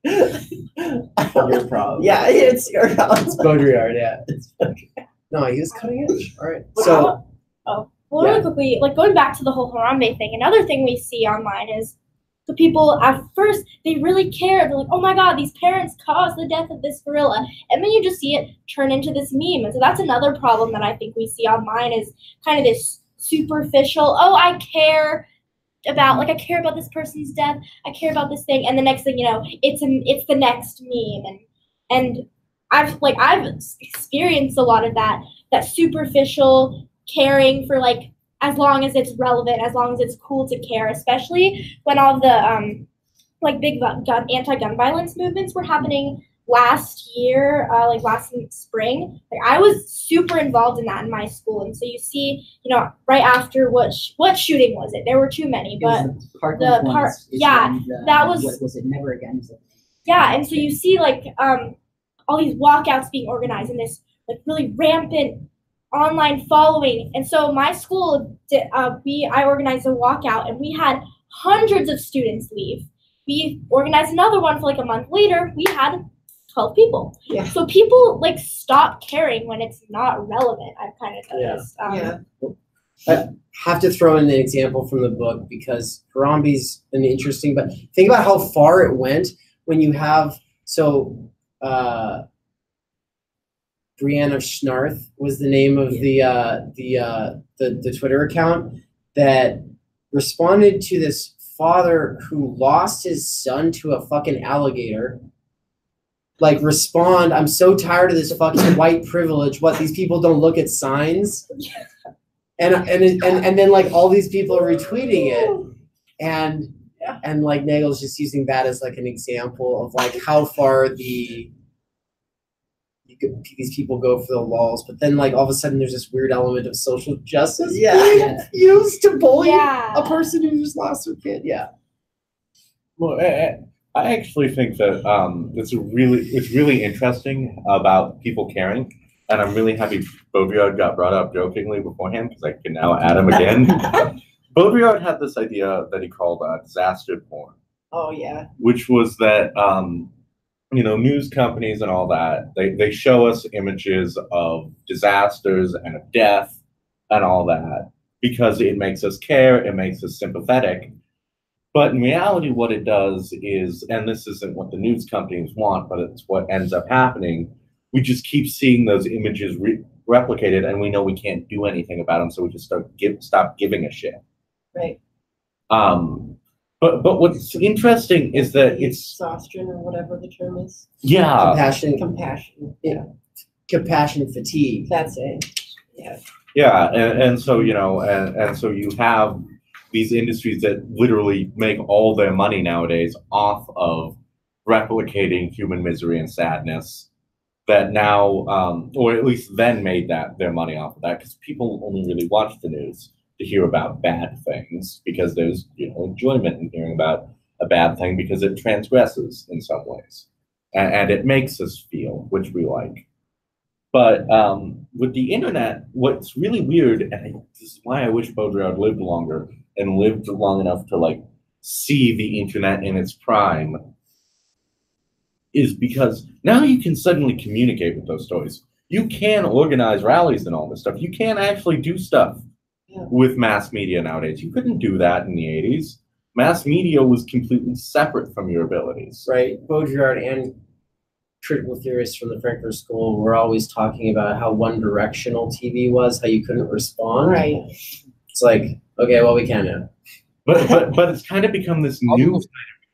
Your problem. Yeah, it's your problem. It's Baudrillard, yeah. No, he was cutting edge. All right. So, Well, really quickly, like going back to the whole Harambe thing, another thing we see online is the people at first, they really care. They're like, oh my God, these parents caused the death of this gorilla. And then you just see it turn into this meme. And so that's another problem that I think we see online is kind of this superficial, oh, I care about this person's death. I care about this thing. And the next thing you know, it's the next meme. And I've experienced a lot of that superficial caring for like, as long as it's relevant, as long as it's cool to care, especially when all the big anti-gun violence movements were happening last year, last spring. Like I was super involved in that in my school, and so you see, right after what shooting was it? There were too many, but that was what was it? Never Again. Yeah, and so you see all these walkouts being organized in this like really rampant online following. And so my school I organized a walkout and we had hundreds of students leave. We organized another one for like a month later. We had 12 people. Yeah. So people stop caring when it's not relevant. I've kind of noticed. I have to throw in an example from the book because Harambe's an interesting, but think about how far it went when you have, Brianna Schnarth was the name of the Twitter account that responded to this father who lost his son to a fucking alligator. Like, respond, I'm so tired of this fucking white privilege. What, these people don't look at signs? And then like all these people are retweeting it, and like Nagle's just using that as like an example of like how far these people go for the lulz, but then like all of a sudden there's this weird element of social justice used to bully a person who just lost their kid. Yeah. Well, I actually think that it's really interesting about people caring, and I'm really happy Baudrillard got brought up jokingly beforehand because I can now add him again. Baudrillard had this idea that he called disaster porn. Oh yeah. Which was that news companies and all that, they show us images of disasters and of death and all that because it makes us care, it makes us sympathetic. But in reality, what it does is, and this isn't what the news companies want, but it's what ends up happening, we just keep seeing those images replicated, and we know we can't do anything about them, so we just stop giving a shit. Right. But what's interesting is that it's exhaustion or whatever the term is. Yeah. Compassion. Yeah. Compassion fatigue. That's it. Yeah. Yeah, and so and so you have these industries that literally make all their money nowadays off of replicating human misery and sadness. That now, or at least then, made their money off of that because people only really watch the news to hear about bad things because there's enjoyment in hearing about a bad thing because it transgresses in some ways. and it makes us feel, which we like. But with the internet, what's really weird, and this is why I wish Baudrillard lived longer and lived long enough to like see the internet in its prime, is because now you can suddenly communicate with those stories. You can organize rallies and all this stuff. You can actually do stuff with mass media nowadays. You couldn't do that in the 80s. Mass media was completely separate from your abilities. Right. Baudrillard and critical theorists from the Frankfurt School were always talking about how one-directional TV was, how you couldn't respond. Right. It's like, okay, well, we can now. But it's kind of become this new kind of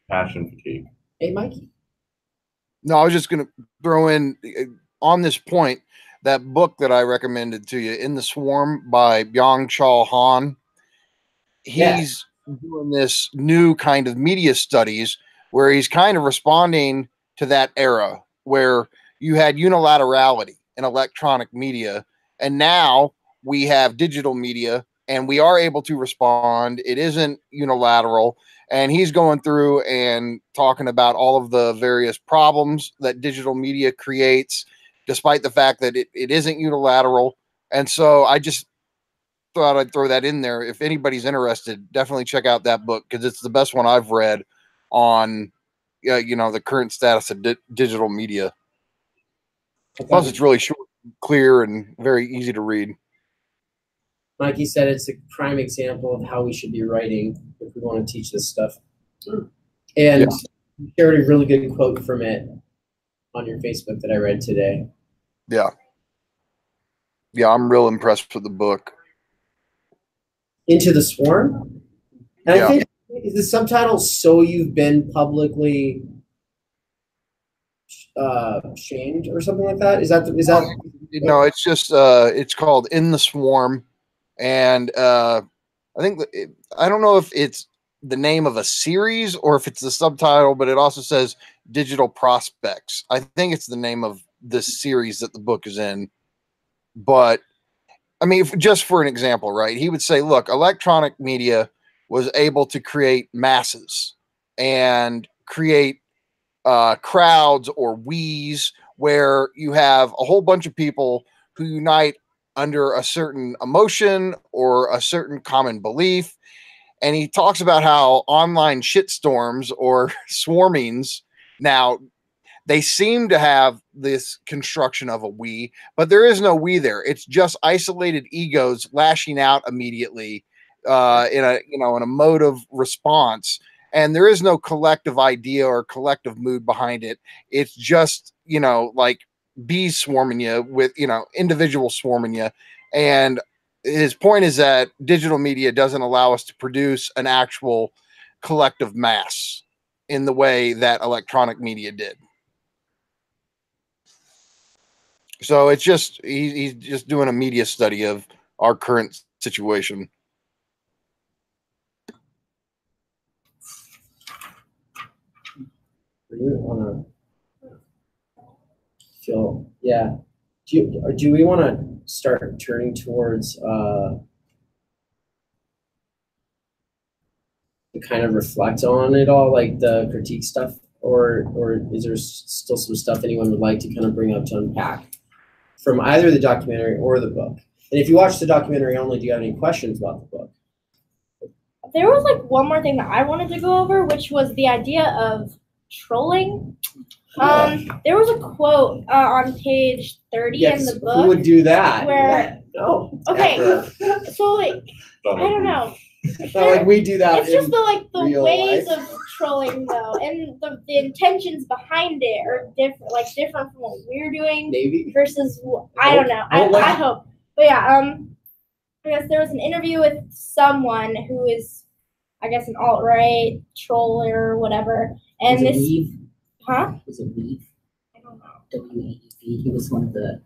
passion fatigue. Hey, Mikey. No, I was just going to throw in on this point that book that I recommended to you, In the Swarm by Byung-Chul Han. He's doing this new kind of media studies where he's kind of responding to that era where you had unilaterality in electronic media, and now we have digital media and we are able to respond. It isn't unilateral. And he's going through and talking about all of the various problems that digital media creates, despite the fact that it isn't unilateral. And so I just thought I'd throw that in there. If anybody's interested, definitely check out that book because it's the best one I've read on, the current status of digital media. Plus, it's really short, clear, and very easy to read. Mikey said it's a prime example of how we should be writing if we want to teach this stuff. And you shared a really good quote from it on your Facebook that I read today. Yeah. Yeah, I'm real impressed with the book. Into the Swarm? And I think, is the subtitle So You've Been Publicly Shamed or something like that? Is that No, it's just it's called In the Swarm. And I think I don't know if it's the name of a series or if it's the subtitle, but it also says Digital Prospects. I think it's the name of this series that the book is in. But I mean, just for an example, right? He would say, look, electronic media was able to create masses and create crowds or we's where you have a whole bunch of people who unite under a certain emotion or a certain common belief. And he talks about how online shitstorms or swarmings now, they seem to have this construction of a we, but there is no we there. It's just isolated egos lashing out immediately in an emotive response. And there is no collective idea or collective mood behind it. It's just, like bees swarming you with, individuals swarming you. And his point is that digital media doesn't allow us to produce an actual collective mass in the way that electronic media did. So it's just, he's just doing a media study of our current situation. Do we want to start turning towards to kind of reflect on it all, like the critique stuff, or is there still some stuff anyone would like to kind of bring up to unpack from either the documentary or the book? And if you watch the documentary only, do you have any questions about the book? There was like one more thing that I wanted to go over, which was the idea of trolling. There was a quote on page 30 in the book. Who would do that? Where okay, so like I don't know. It's not like we do that. It's just the real ways life. of trolling though, and the intentions behind it are different from what we're doing. Maybe versus I don't know. I hope, but yeah. I guess there was an interview with someone who is, I guess, an alt-right troller or whatever, and Was it this. Weave? Huh? Was it Weave? I don't know. W-E-E-V. He was one of the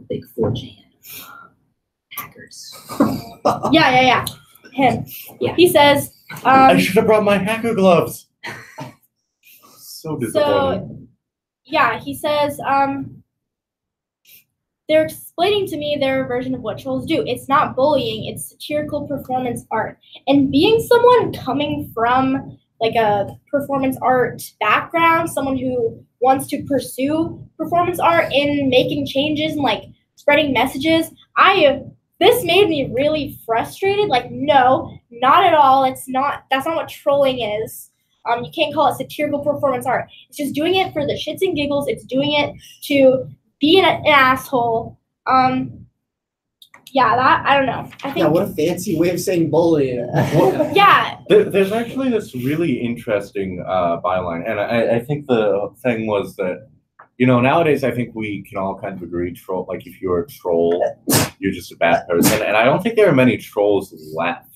big 4chan hackers. Yeah. Him. Yeah. He says. I should have brought my hacker gloves. So disappointing. So, yeah, he says. They're explaining to me their version of what trolls do. It's not bullying. It's satirical performance art. And being someone coming from like a performance art background, someone who wants to pursue performance art in making changes and like spreading messages, this made me really frustrated. Like, no, not at all. That's not what trolling is. You can't call it satirical performance art. It's just doing it for the shits and giggles. It's doing it to be an asshole. Yeah, that, I don't know. I think, Yeah, what a fancy way of saying bullying. yeah. There's actually this really interesting byline, and I think the thing was that, you know, nowadays I think we can all kind of agree, troll, like if you're a troll, you're just a bad person, and I don't think there are many trolls left,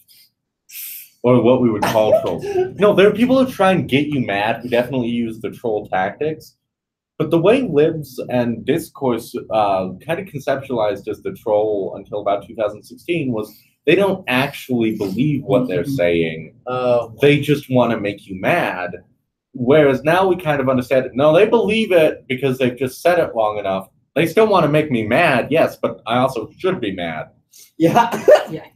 or what we would call trolls. No, there are people who try and get you mad, who definitely use the troll tactics. But the way libs and discourse kind of conceptualized as the troll until about 2016 was they don't actually believe what they're saying. They just want to make you mad. Whereas now we kind of understand it. No, they believe it because they've just said it long enough. They still want to make me mad, yes, but I also should be mad. Yeah. Yeah.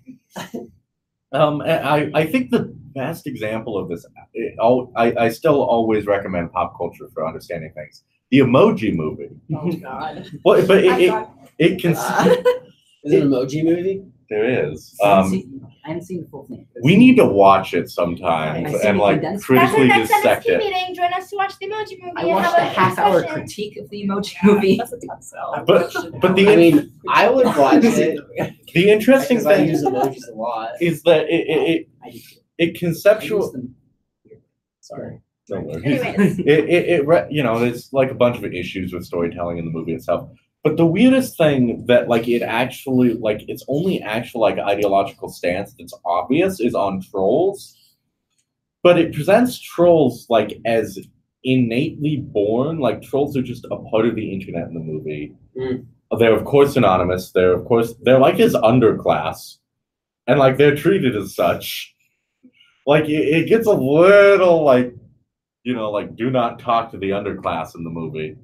I think the best example of this, I still always recommend pop culture for understanding things. The Emoji Movie. Oh God. Well, but it can. Is it an emoji movie? There is. I haven't seen the full thing. We need to watch it sometimes I've seen and the like condensed- critically That's our next dissect MSP it. meeting. Join us to watch the Emoji Movie. I and watched have a half-hour discussion. critique of the Emoji Movie. That's a tough sell. But I the mean, I would watch it. interesting Because I thing use emojis a lot. is that I do too. it I use conceptual. them. Sorry. Anyways. You know, there's like a bunch of issues with storytelling in the movie itself. But the weirdest thing that like it actually like its only actual like ideological stance that's obvious is on trolls. But it presents trolls like as innately born, like trolls are just a part of the internet in the movie. They're of course anonymous. They're like his underclass. And like they're treated as such. Like it gets a little like, you know, like do not talk to the underclass in the movie.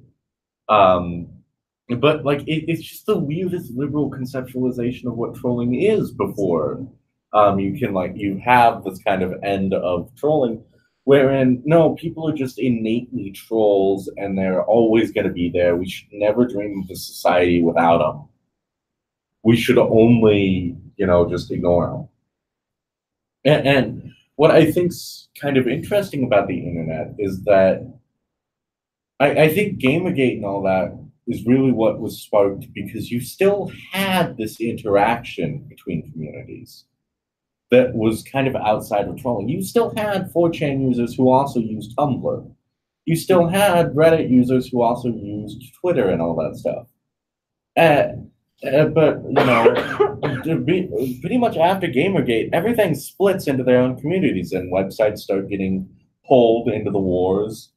But like it's just the weirdest liberal conceptualization of what trolling is before. You have this kind of end of trolling wherein no, people are just innately trolls and they're always going to be there. We should never dream of a society without them. We should only, you know, just ignore them. And what I think's kind of interesting about the internet is that I think Gamergate and all that is really what was sparked because you still had this interaction between communities that was kind of outside of trolling. You still had 4chan users who also used Tumblr. You still had Reddit users who also used Twitter and all that stuff. But, you know, pretty much after Gamergate, everything splits into their own communities and websites start getting pulled into the wars.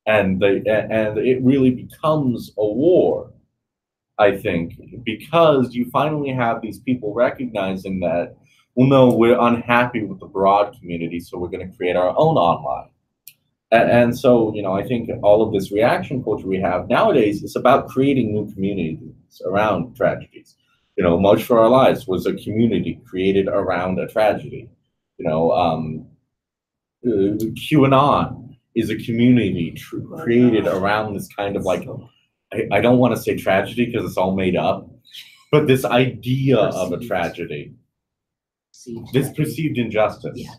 And it really becomes a war, I think, because you finally have these people recognizing that, well, no, we're unhappy with the broad community, so we're going to create our own online. And so, you know, I think all of this reaction culture we have nowadays is about creating new communities around tragedies. You know, March for Our Lives was a community created around a tragedy. You know, QAnon is a community created around this kind of like, I don't want to say tragedy because it's all made up, but this idea of a tragedy, this perceived injustice. Yeah.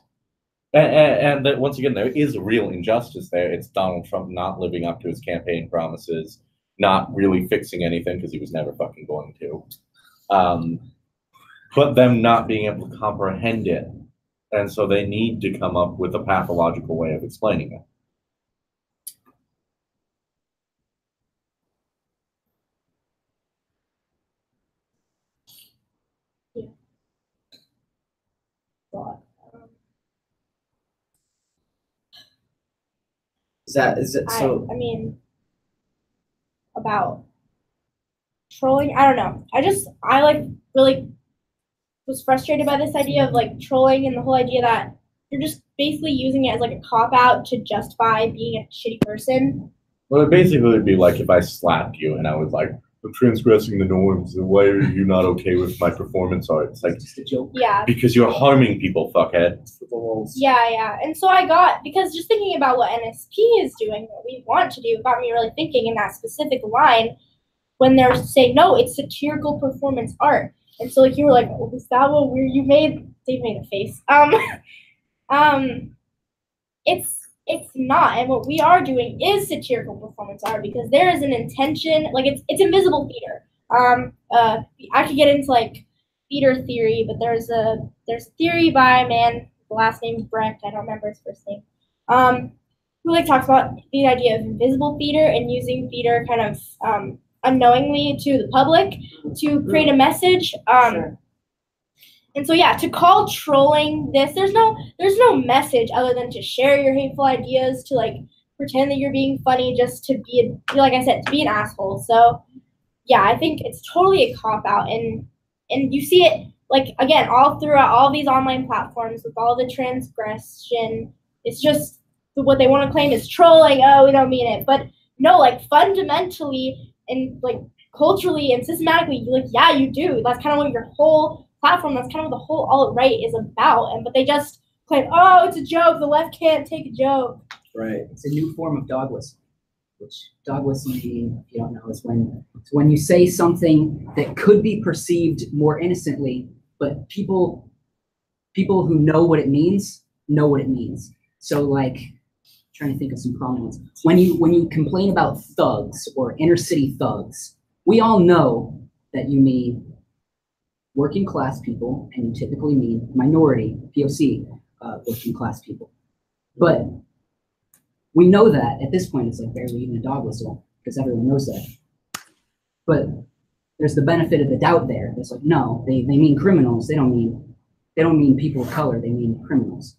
And that once again, there is a real injustice there. It's Donald Trump not living up to his campaign promises, not really fixing anything because he was never fucking going to. But them not being able to comprehend it. And so they need to come up with a pathological way of explaining it. Is it so? I mean, about trolling, I don't know. I like really was frustrated by this idea of like trolling and the whole idea that you're just basically using it as like a cop out to justify being a shitty person. Well, it basically would be like if I slapped you and I was like, I'm transgressing the norms. And why are you not okay with my performance art? It's like, It's just a joke. Yeah. because you're harming people, fuckhead. Yeah. And so I got, because just thinking about what NSP is doing, what we want to do, got me really thinking in that specific line when they're saying, no, it's satirical performance art. And so like you were like, oh, is that what you made? Dave made a face. It's not, and what we are doing is satirical performance art because there is an intention, like it's invisible theater. I could get into like theater theory, but there's a theory by a man, the last name is Brecht, I don't remember his first name, who like talks about the idea of invisible theater and using theater kind of unknowingly to the public to create a message. Sure. And so yeah, to call trolling this, there's no message other than to share your hateful ideas, to like pretend that you're being funny, just to be like I said, to be an asshole. So yeah, I think it's totally a cop out, and you see it like again all throughout all these online platforms with all the transgression. It's just what they want to claim is trolling. Oh, we don't mean it, but no, like fundamentally and like culturally and systematically, like yeah, you do. That's kind of what your whole platform, that's kind of what the whole alt-right is about, but they just claim, oh, it's a joke, the left can't take a joke. Right. It's a new form of dog whistling, which dog whistling, if you don't know, is when you say something that could be perceived more innocently, but people who know what it means. So like, trying to think of some prominent ones. When you complain about thugs or inner city thugs, we all know that you mean working class people, and you typically mean minority, POC, working class people. But we know that at this point it's like barely even a dog whistle because everyone knows that. But there's the benefit of the doubt there. It's like, no, they mean criminals. They don't mean people of color. They mean criminals.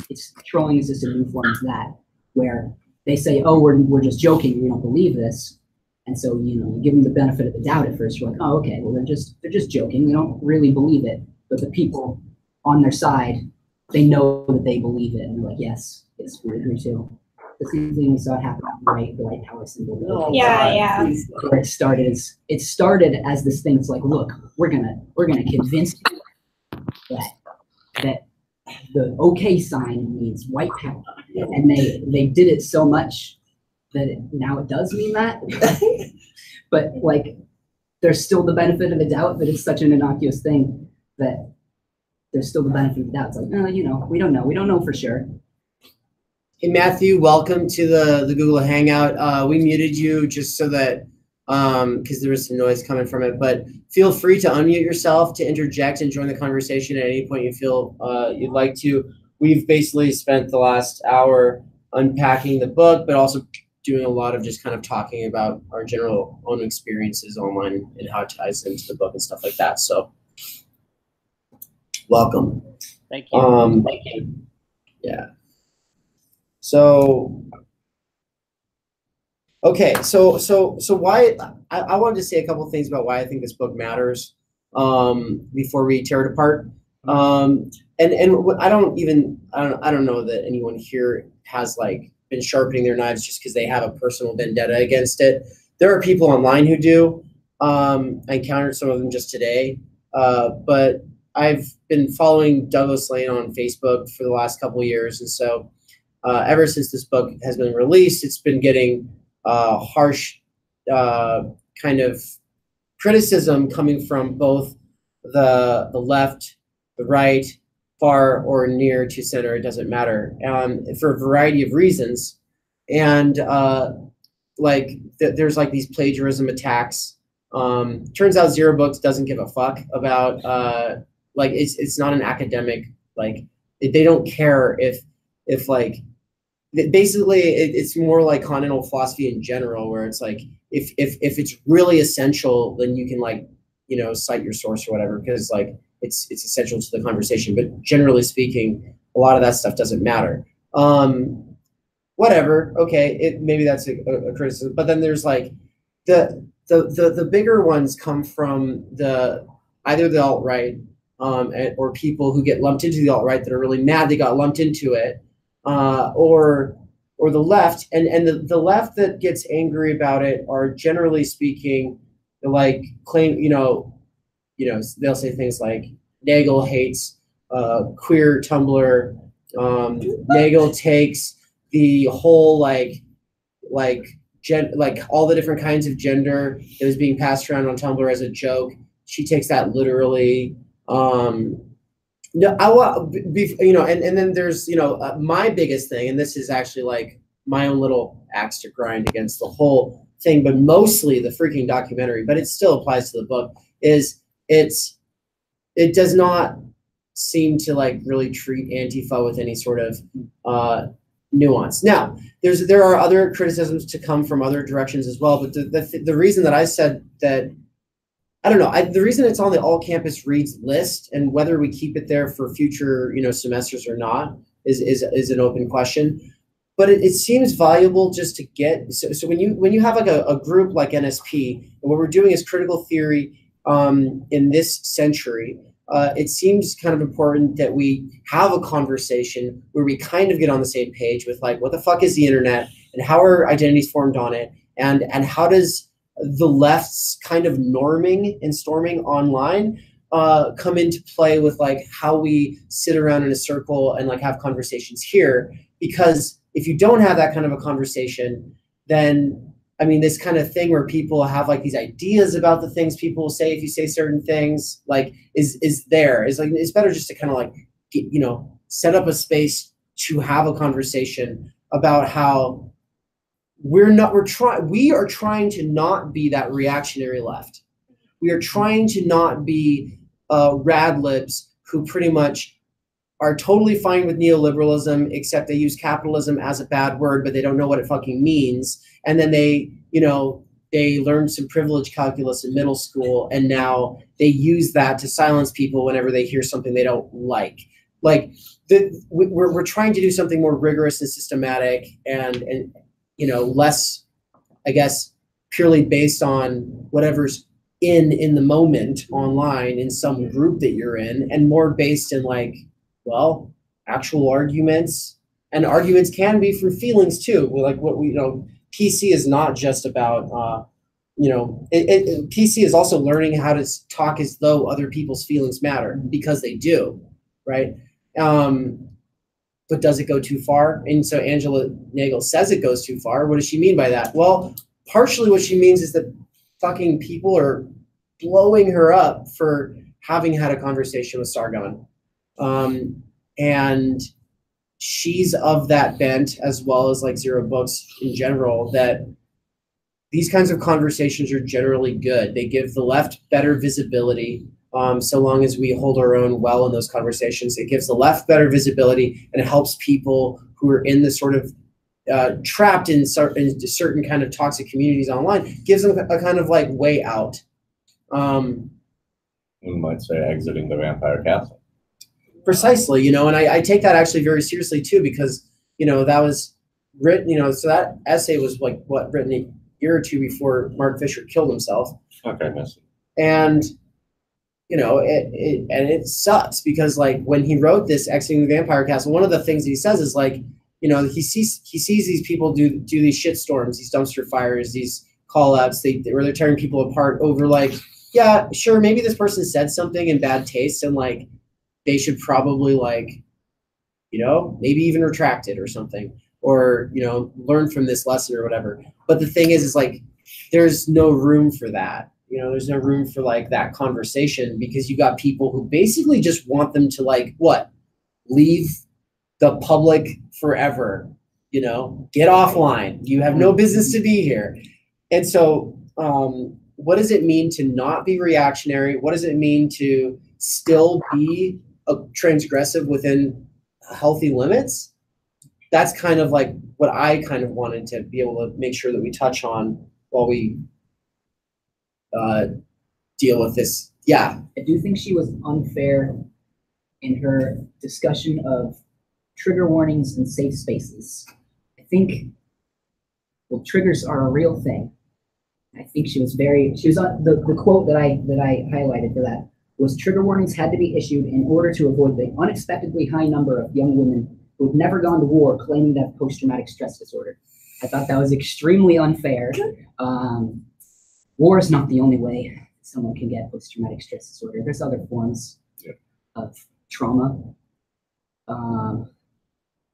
It's trolling is just a new form of that, where they say, oh, we're just joking. We don't believe this. And so, you give them the benefit of the doubt at first. You're like, oh, okay, well, they're just joking. They don't really believe it. But the people on their side, they know that they believe it. And they're like, yes, we agree too. The same thing we saw happen on the white power symbol. Oh, Yeah. Where it started as this thing. It's like, look, we're gonna convince you that the OK sign means white power. And they did it so much that now it does mean that. But like, there's still the benefit of the doubt that it's such an innocuous thing that there's still the benefit of the doubt. It's like, we don't know. We don't know for sure. Hey, Matthew, welcome to the Google Hangout. We muted you just so that, because there was some noise coming from it, but feel free to unmute yourself to interject and join the conversation at any point you feel you'd like to. We've basically spent the last hour unpacking the book, but also doing a lot of just kind of talking about our general own experiences online and how it ties into the book and stuff like that. So welcome. Thank you. Thank you. Yeah. So, okay. So why, I wanted to say a couple of things about why I think this book matters before we tear it apart. And I don't know that anyone here has like been sharpening their knives just because they have a personal vendetta against it. There are people online who do. I encountered some of them just today. But I've been following Douglas Lane on Facebook for the last couple of years. And so ever since this book has been released, it's been getting harsh kind of criticism coming from both the left, the right, far or near to center, it doesn't matter, for a variety of reasons. And there's like these plagiarism attacks. Turns out Zero Books doesn't give a fuck about, it's not an academic, they don't care if basically it's more like continental philosophy in general, where it's like, if it's really essential, then you can cite your source or whatever, because it's essential to the conversation. But generally speaking, a lot of that stuff doesn't matter. Whatever. Okay. Maybe that's a criticism, but then there's like the bigger ones come from either the alt-right, or people who get lumped into the alt-right that are really mad they got lumped into it, or or the left, and the left that gets angry about it are generally speaking, like claim, they'll say things like Nagle hates queer Tumblr. Nagle takes the whole like all the different kinds of gender that was being passed around on Tumblr as a joke. She takes that literally. No, I want, and then there's, my biggest thing, and this is actually like my own little axe to grind against the whole thing, but mostly the freaking documentary, but it still applies to the book, is it does not seem to like really treat Antifa with any sort of nuance. Now, there are other criticisms to come from other directions as well, but the reason that I said that, I don't know, the reason it's on the all campus reads list, and whether we keep it there for future semesters or not is an open question. But it seems valuable just to get, so when you have like a group like NSP, and what we're doing is critical theory in this century, it seems kind of important that we have a conversation where we kind of get on the same page with like, what the fuck is the internet, and how are identities formed on it, and how does the left's kind of norming and storming online come into play with like how we sit around in a circle and like have conversations here. Because if you don't have that kind of a conversation, then I mean, this kind of thing where people have like these ideas about the things people will say if you say certain things, like is like, it's better just to kind of like set up a space to have a conversation about how we are trying to not be that reactionary left. We are trying to not be rad libs who pretty much are totally fine with neoliberalism, except they use capitalism as a bad word, but they don't know what it fucking means. And then they learned some privilege calculus in middle school, and now they use that to silence people whenever they hear something they don't like. Like we're trying to do something more rigorous and systematic and less, I guess, purely based on whatever's in the moment online in some group that you're in, and more based in like, well, actual arguments, and arguments can be from feelings too. Like PC is not just about, PC is also learning how to talk as though other people's feelings matter, because they do, right? But does it go too far? And so Angela Nagle says it goes too far. What does she mean by that? Well, partially what she means is that fucking people are blowing her up for having had a conversation with Sargon. And she's of that bent, as well as like Zero Books in general, that these kinds of conversations are generally good. They give the left better visibility. So long as we hold our own well in those conversations, it gives the left better visibility, and it helps people who are in the sort of trapped in certain kind of toxic communities online, gives them a kind of like way out. We might say exiting the vampire castle. Precisely, and I take that actually very seriously too, because that was written, so that essay was like written a year or two before Mark Fisher killed himself. Okay, yes. And it sucks, because like when he wrote this Exiting the Vampire Castle, one of the things he says is like, he sees these people do these shit storms, these dumpster fires, these call outs, where they're tearing people apart over like, yeah, sure, maybe this person said something in bad taste, and like they should probably like, maybe even retract it or something, or learn from this lesson or whatever. But the thing is like, there's no room for that. There's no room for like that conversation, because you got people who basically just want them to like, leave the public forever, get offline. You have no business to be here. And so what does it mean to not be reactionary? What does it mean to still be a transgressive within healthy limits? That's kind of like what I kind of wanted to be able to make sure that we touch on while we deal with this. Yeah. I do think she was unfair in her discussion of trigger warnings and safe spaces. I think, triggers are a real thing. I think she was on the quote that I highlighted for that was, trigger warnings had to be issued in order to avoid the unexpectedly high number of young women who have never gone to war claiming to have post-traumatic stress disorder. I thought that was extremely unfair. War is not the only way someone can get post-traumatic stress disorder. There's other forms of trauma.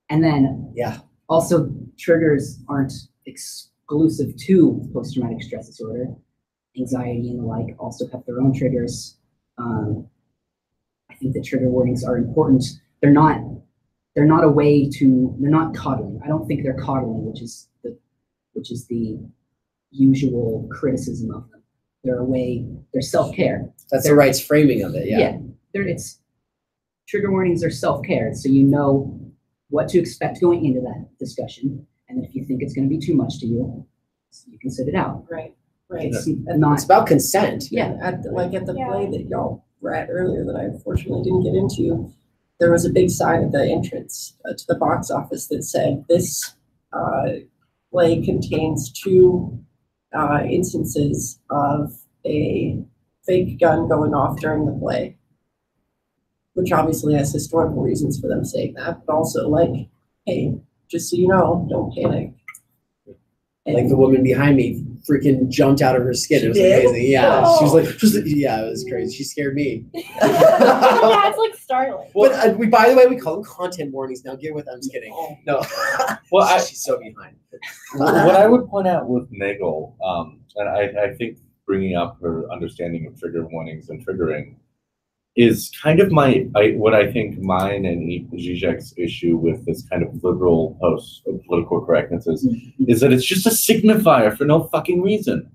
And then also triggers aren't exclusive to post-traumatic stress disorder. Anxiety and the like also have their own triggers. I think that trigger warnings are important. They're not a way to, they're not coddling. I don't think they're coddling, which is the usual criticism of them. They're a way, they're self-care. That's the right's framing of it, yeah. It's trigger warnings are self-care, so you know what to expect going into that discussion, and if you think it's going to be too much to you, you can sit it out. Right. It's It's about consent. Yeah. At the play that y'all were at earlier that I unfortunately didn't get into, there was a big sign at the entrance to the box office that said this play contains 2 instances of a fake gun going off during the play, which obviously has historical reasons for them saying that, but also like, hey, just so you know, don't panic. Like the woman behind me freaking jumped out of her skin. It was amazing. Yeah, she was like, yeah, it was crazy. She scared me. Yeah, it's like startling. But by the way, we call them content warnings now. Get with it. I'm just kidding. No. Well, she's so behind. What I would point out with Nagle, and I think bringing up her understanding of trigger warnings and triggering is kind of what I think mine and Zizek's issue with this kind of liberal post of political correctness is that it's just a signifier for no fucking reason.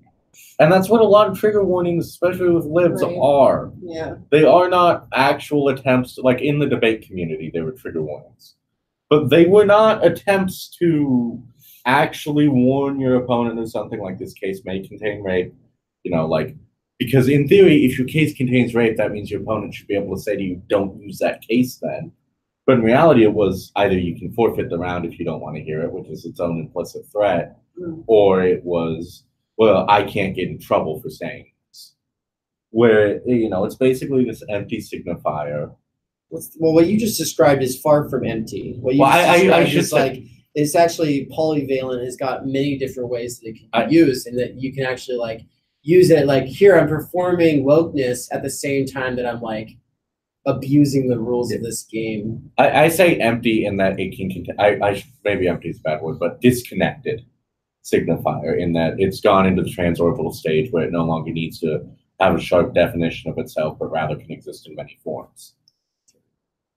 And that's what a lot of trigger warnings, especially with libs, are. Yeah. They are not actual attempts, like in the debate community, they were trigger warnings. But they were not attempts to actually warn your opponent of something like this case may contain rape, because in theory, if your case contains rape, that means your opponent should be able to say to you, don't use that case then. But in reality, it was either you can forfeit the round if you don't want to hear it, which is its own implicit threat, or it was, well, I can't get in trouble for saying this. Where, it's basically this empty signifier. Well, what you just described is far from empty. What you I should say, it's actually polyvalent. It's got many different ways that it can be used, and that you can actually use it here I'm performing wokeness at the same time that I'm abusing the rules of this game. I say empty in that it can maybe empty is a bad word, but disconnected signifier in that it's gone into the transorbital stage where it no longer needs to have a sharp definition of itself, but rather can exist in many forms.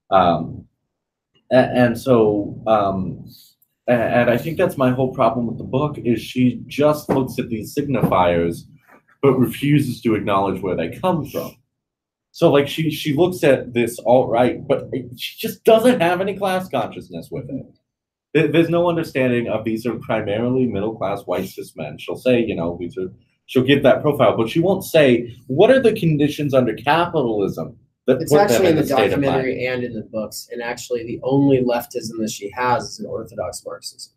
And I think that's my whole problem with the book is she just looks at these signifiers but refuses to acknowledge where they come from. So she looks at this alt-right, but she just doesn't have any class consciousness with it. There's no understanding of these are primarily middle-class white cis men. She'll say, she'll give that profile, but she won't say, what are the conditions under capitalism that it's put actually them in the state of mind? documentary and in the books, and actually the only leftism that she has is an orthodox Marxism.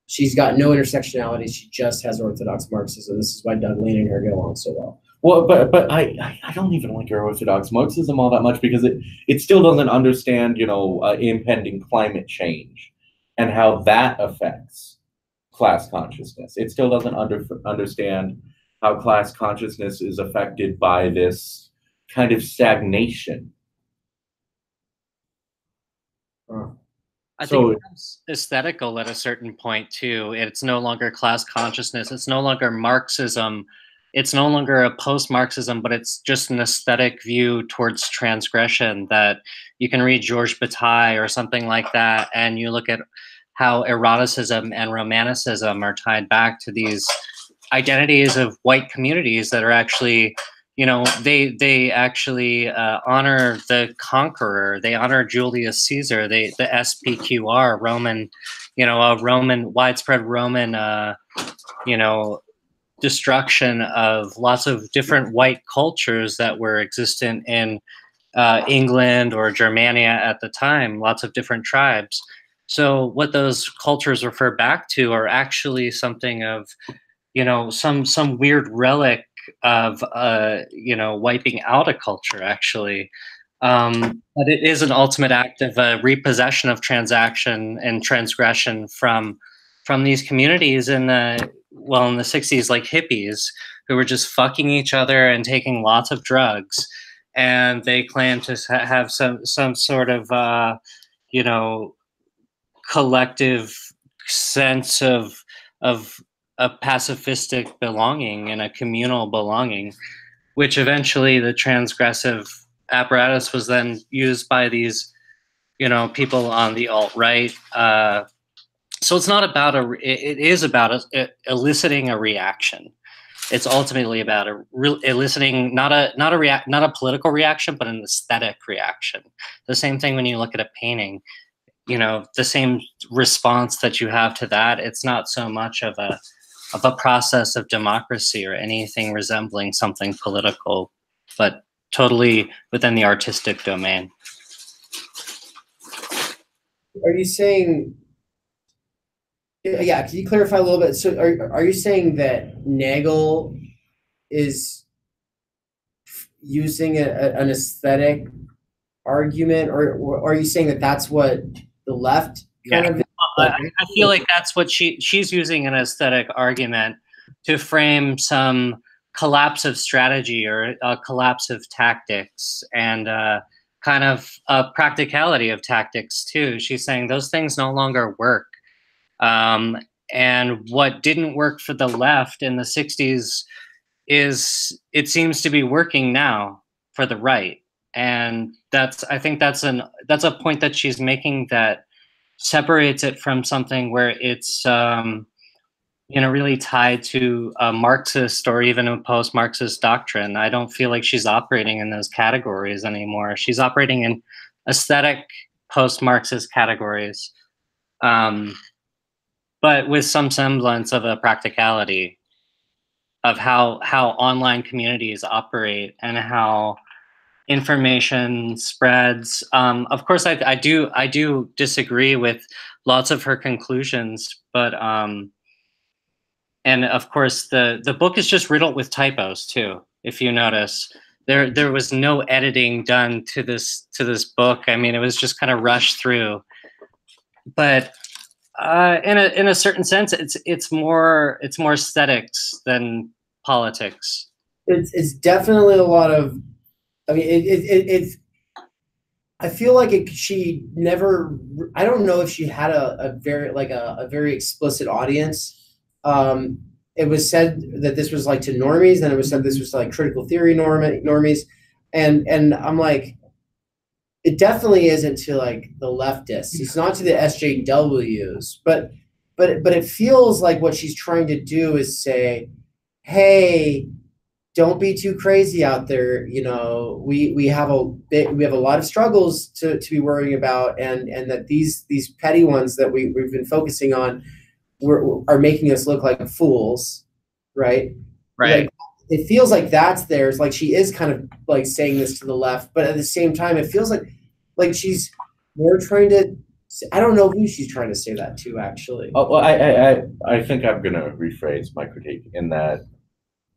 She's got no intersectionality. She just has orthodox Marxism. This is why Doug Lane and her get along so well. Well, but I don't even like her orthodox Marxism all that much because it still doesn't understand, impending climate change and how that affects class consciousness. It still doesn't understand how class consciousness is affected by this kind of stagnation. I think it's aesthetical at a certain point too. It's no longer class consciousness. It's no longer Marxism. It's no longer a post-Marxism, but it's just an aesthetic view towards transgression that you can read Georges Bataille or something like that, and you look at how eroticism and romanticism are tied back to these identities of white communities that are actually, they actually honor the conqueror. They honor Julius Caesar. The SPQR, Roman, widespread Roman, destruction of lots of different white cultures that were existent in England or Germania at the time, lots of different tribes. So what those cultures refer back to are actually something of, some weird relic of, wiping out a culture, actually. But it is an ultimate act of a repossession of transaction and transgression from these communities in the 60s, like hippies, who were just fucking each other and taking lots of drugs, and they claim to have some sort of you know, collective sense of a pacifistic belonging and a communal belonging, which eventually the transgressive apparatus was then used by these, you know, people on the alt-right. So it's not about it is about eliciting a reaction. It's ultimately about eliciting not a political reaction, but an aesthetic reaction. The same thing when you look at a painting, you know, the same response that you have to that. It's not so much of a process of democracy or anything resembling something political, but totally within the artistic domain. Are you saying? Yeah, can you clarify a little bit? So, are you saying that Nagle is using an aesthetic argument, or are you saying that that's what the left kind of? I feel like that's what she's using an aesthetic argument to frame some collapse of strategy or a collapse of tactics and kind of a practicality of tactics too. She's saying those things no longer work. And what didn't work for the left in the 60s it seems to be working now for the right. And I think that's a point that she's making that separates it from something where it's, you know, really tied to a Marxist or even a post-Marxist doctrine. I don't feel like she's operating in those categories anymore. She's operating in aesthetic post-Marxist categories. But with some semblance of a practicality of how online communities operate and how information spreads. Of course, I do disagree with lots of her conclusions, but and of course the book is just riddled with typos too. If you notice, there was no editing done to this book. I mean, it was just kind of rushed through, but. In a certain sense, it's more aesthetics than politics. It's definitely a lot of. I mean, it's. I feel like she never. I don't know if she had a very explicit audience. It was said that this was like to normies, then it was said this was like critical theory normies, and I'm like. It definitely isn't to like the leftists. It's not to the SJWs, but it feels like what she's trying to do is say, hey, don't be too crazy out there. You know, we have a lot of struggles to be worrying about, and that these petty ones that we've been focusing on are making us look like fools, right? Right. Like, it feels like that's theirs. Like she is kind of like saying this to the left, but at the same time, it feels like she's more trying to. I don't know who she's trying to say that to, actually. Oh, well, I think I'm gonna rephrase my critique in that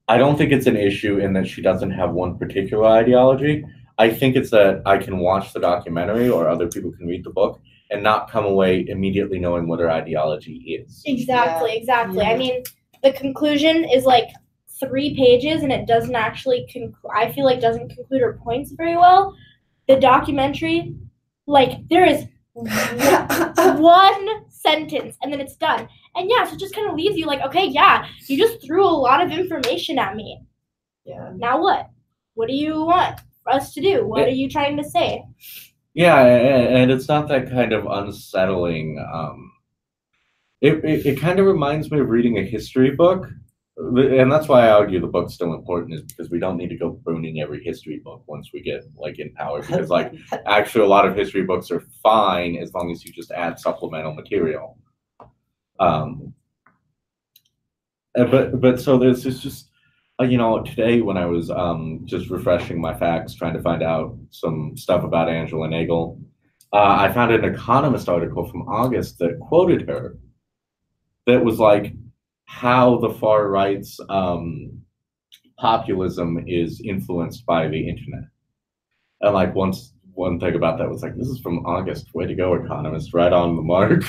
I don't think it's an issue in that she doesn't have one particular ideology. I think it's that I can watch the documentary or other people can read the book and not come away immediately knowing what her ideology is. Exactly. I mean, the conclusion is like 3 pages, and it doesn't actually I feel like doesn't conclude her points very well. The documentary, like there is one sentence and then it's done. And yeah, so it just kind of leaves you like, okay, yeah, you just threw a lot of information at me. Yeah. Now what? What do you want us to do? What are you trying to say? Yeah, and it's not that kind of unsettling. It kind of reminds me of reading a history book. And that's why I argue the book's still important, is because we don't need to go burning every history book once we get like in power. Because like actually a lot of history books are fine as long as you just add supplemental material. But so there's just you know, today when I was just refreshing my facts, trying to find out some stuff about Angela Nagle, I found an Economist article from August that quoted her. That was like how the far right's populism is influenced by the internet, and like once one thing about that was like, this is from August. Way to go, Economist. Right on the mark.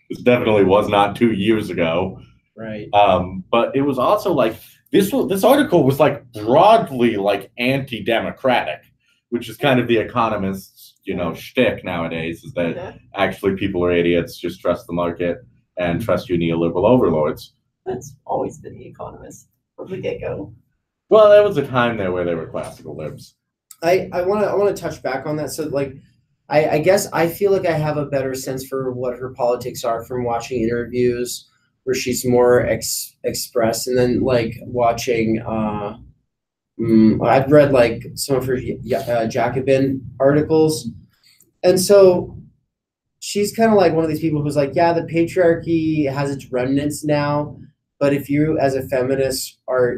This definitely was not 2 years ago. Right. But it was also like, this article was like broadly like anti-democratic, which is kind of the Economist's, shtick nowadays, is that actually people are idiots, just trust the market and trust your neoliberal overlords. That's always been the Economist from the get-go. Well, there was a time there where they were classical libs. I want to touch back on that. So like, I guess I feel like I have a better sense for what her politics are from watching interviews where she's more expressed, and then like watching. I've read like some of her Jacobin articles, and so she's kind of like one of these people who's like, yeah, the patriarchy has its remnants now. But if you, as a feminist,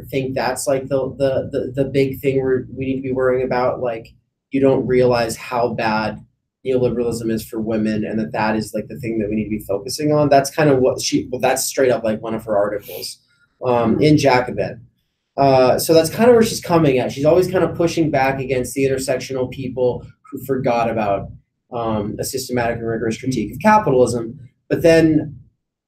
think that's like the big thing we need to be worrying about, like you don't realize how bad neoliberalism is for women, and that is like the thing that we need to be focusing on. That's kind of what that's straight up like one of her articles in Jacobin. So that's kind of where she's coming at. She's always kind of pushing back against the intersectional people who forgot about a systematic and rigorous critique of capitalism. But then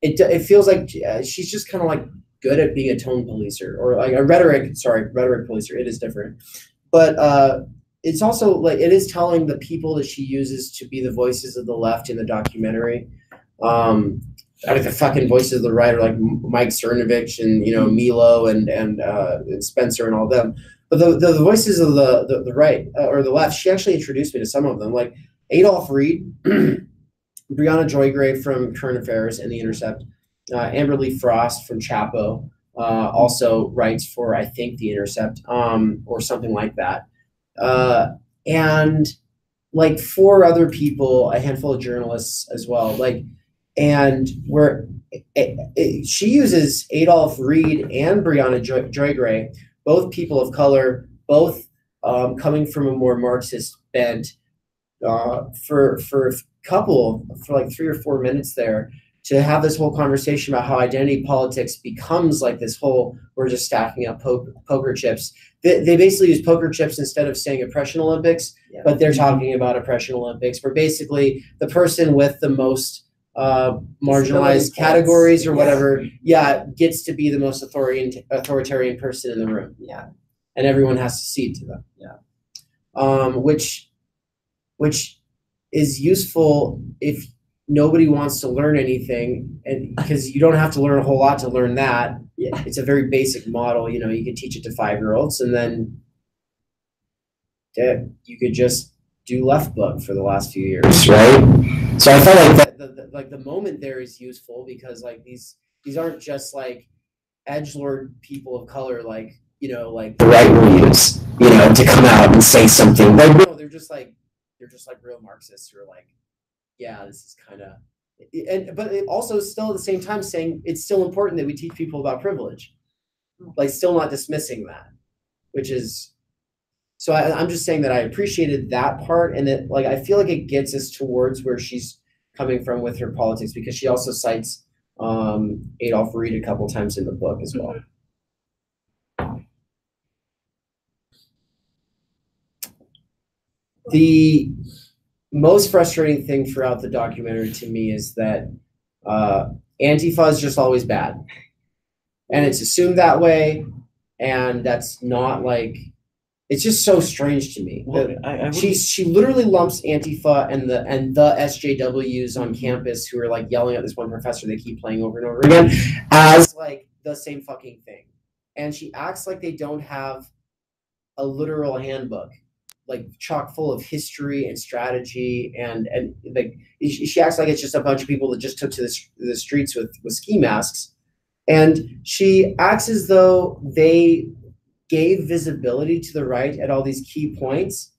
it feels like she's just kind of like good at being a tone policer, or like a rhetoric policer. It is different, but it's also like it is telling the people that she uses to be the voices of the left in the documentary. I mean, the fucking voices of the right are like Mike Cernovich and Milo and Spencer and all them. But the voices of the right or the left, she actually introduced me to some of them, like Adolph Reed. Brianna Joygrave from Current Affairs and The Intercept, Amber Lee Frost from Chapo, also writes for, I think, The Intercept, or something like that. And like 4 other people, a handful of journalists as well. Like, and she uses Adolph Reed and Brianna Joygrave, both people of color, both coming from a more Marxist bent, for like 3 or 4 minutes there, to have this whole conversation about how identity politics becomes like this whole, we're just stacking up poker chips. They basically use poker chips instead of saying oppression Olympics, but they're talking about oppression Olympics, where basically the person with the most marginalized categories or whatever, gets to be the most authoritarian person in the room. Yeah. And everyone has to cede to them. Yeah. Which is useful if nobody wants to learn anything, and because you don't have to learn a whole lot to learn that. Yeah. It's a very basic model. You can teach it to 5-year-olds, and then you could just do left book for the last few years, right? So I felt like the moment there is useful, because like these aren't just like edgelord people of color, like like the right will use, to come out and say something. Like no, they're just like real Marxists who are like, yeah, this is kind of, but it also still at the same time saying it's still important that we teach people about privilege, like still not dismissing that, which is, so I'm just saying that I appreciated that part, and that like I feel like it gets us towards where she's coming from with her politics, because she also cites Adolph Reed a couple times in the book as well. The most frustrating thing throughout the documentary to me is that Antifa is just always bad, and it's assumed that way, and that's not like, it's just so strange to me. Well, she literally lumps Antifa and the SJWs on campus who are like yelling at this one professor they keep playing over and over again as like the same fucking thing, and she acts like they don't have a literal handbook, like chock full of history and strategy, and like she acts like it's just a bunch of people that just took to the streets with ski masks, and she acts as though they gave visibility to the right at all these key points,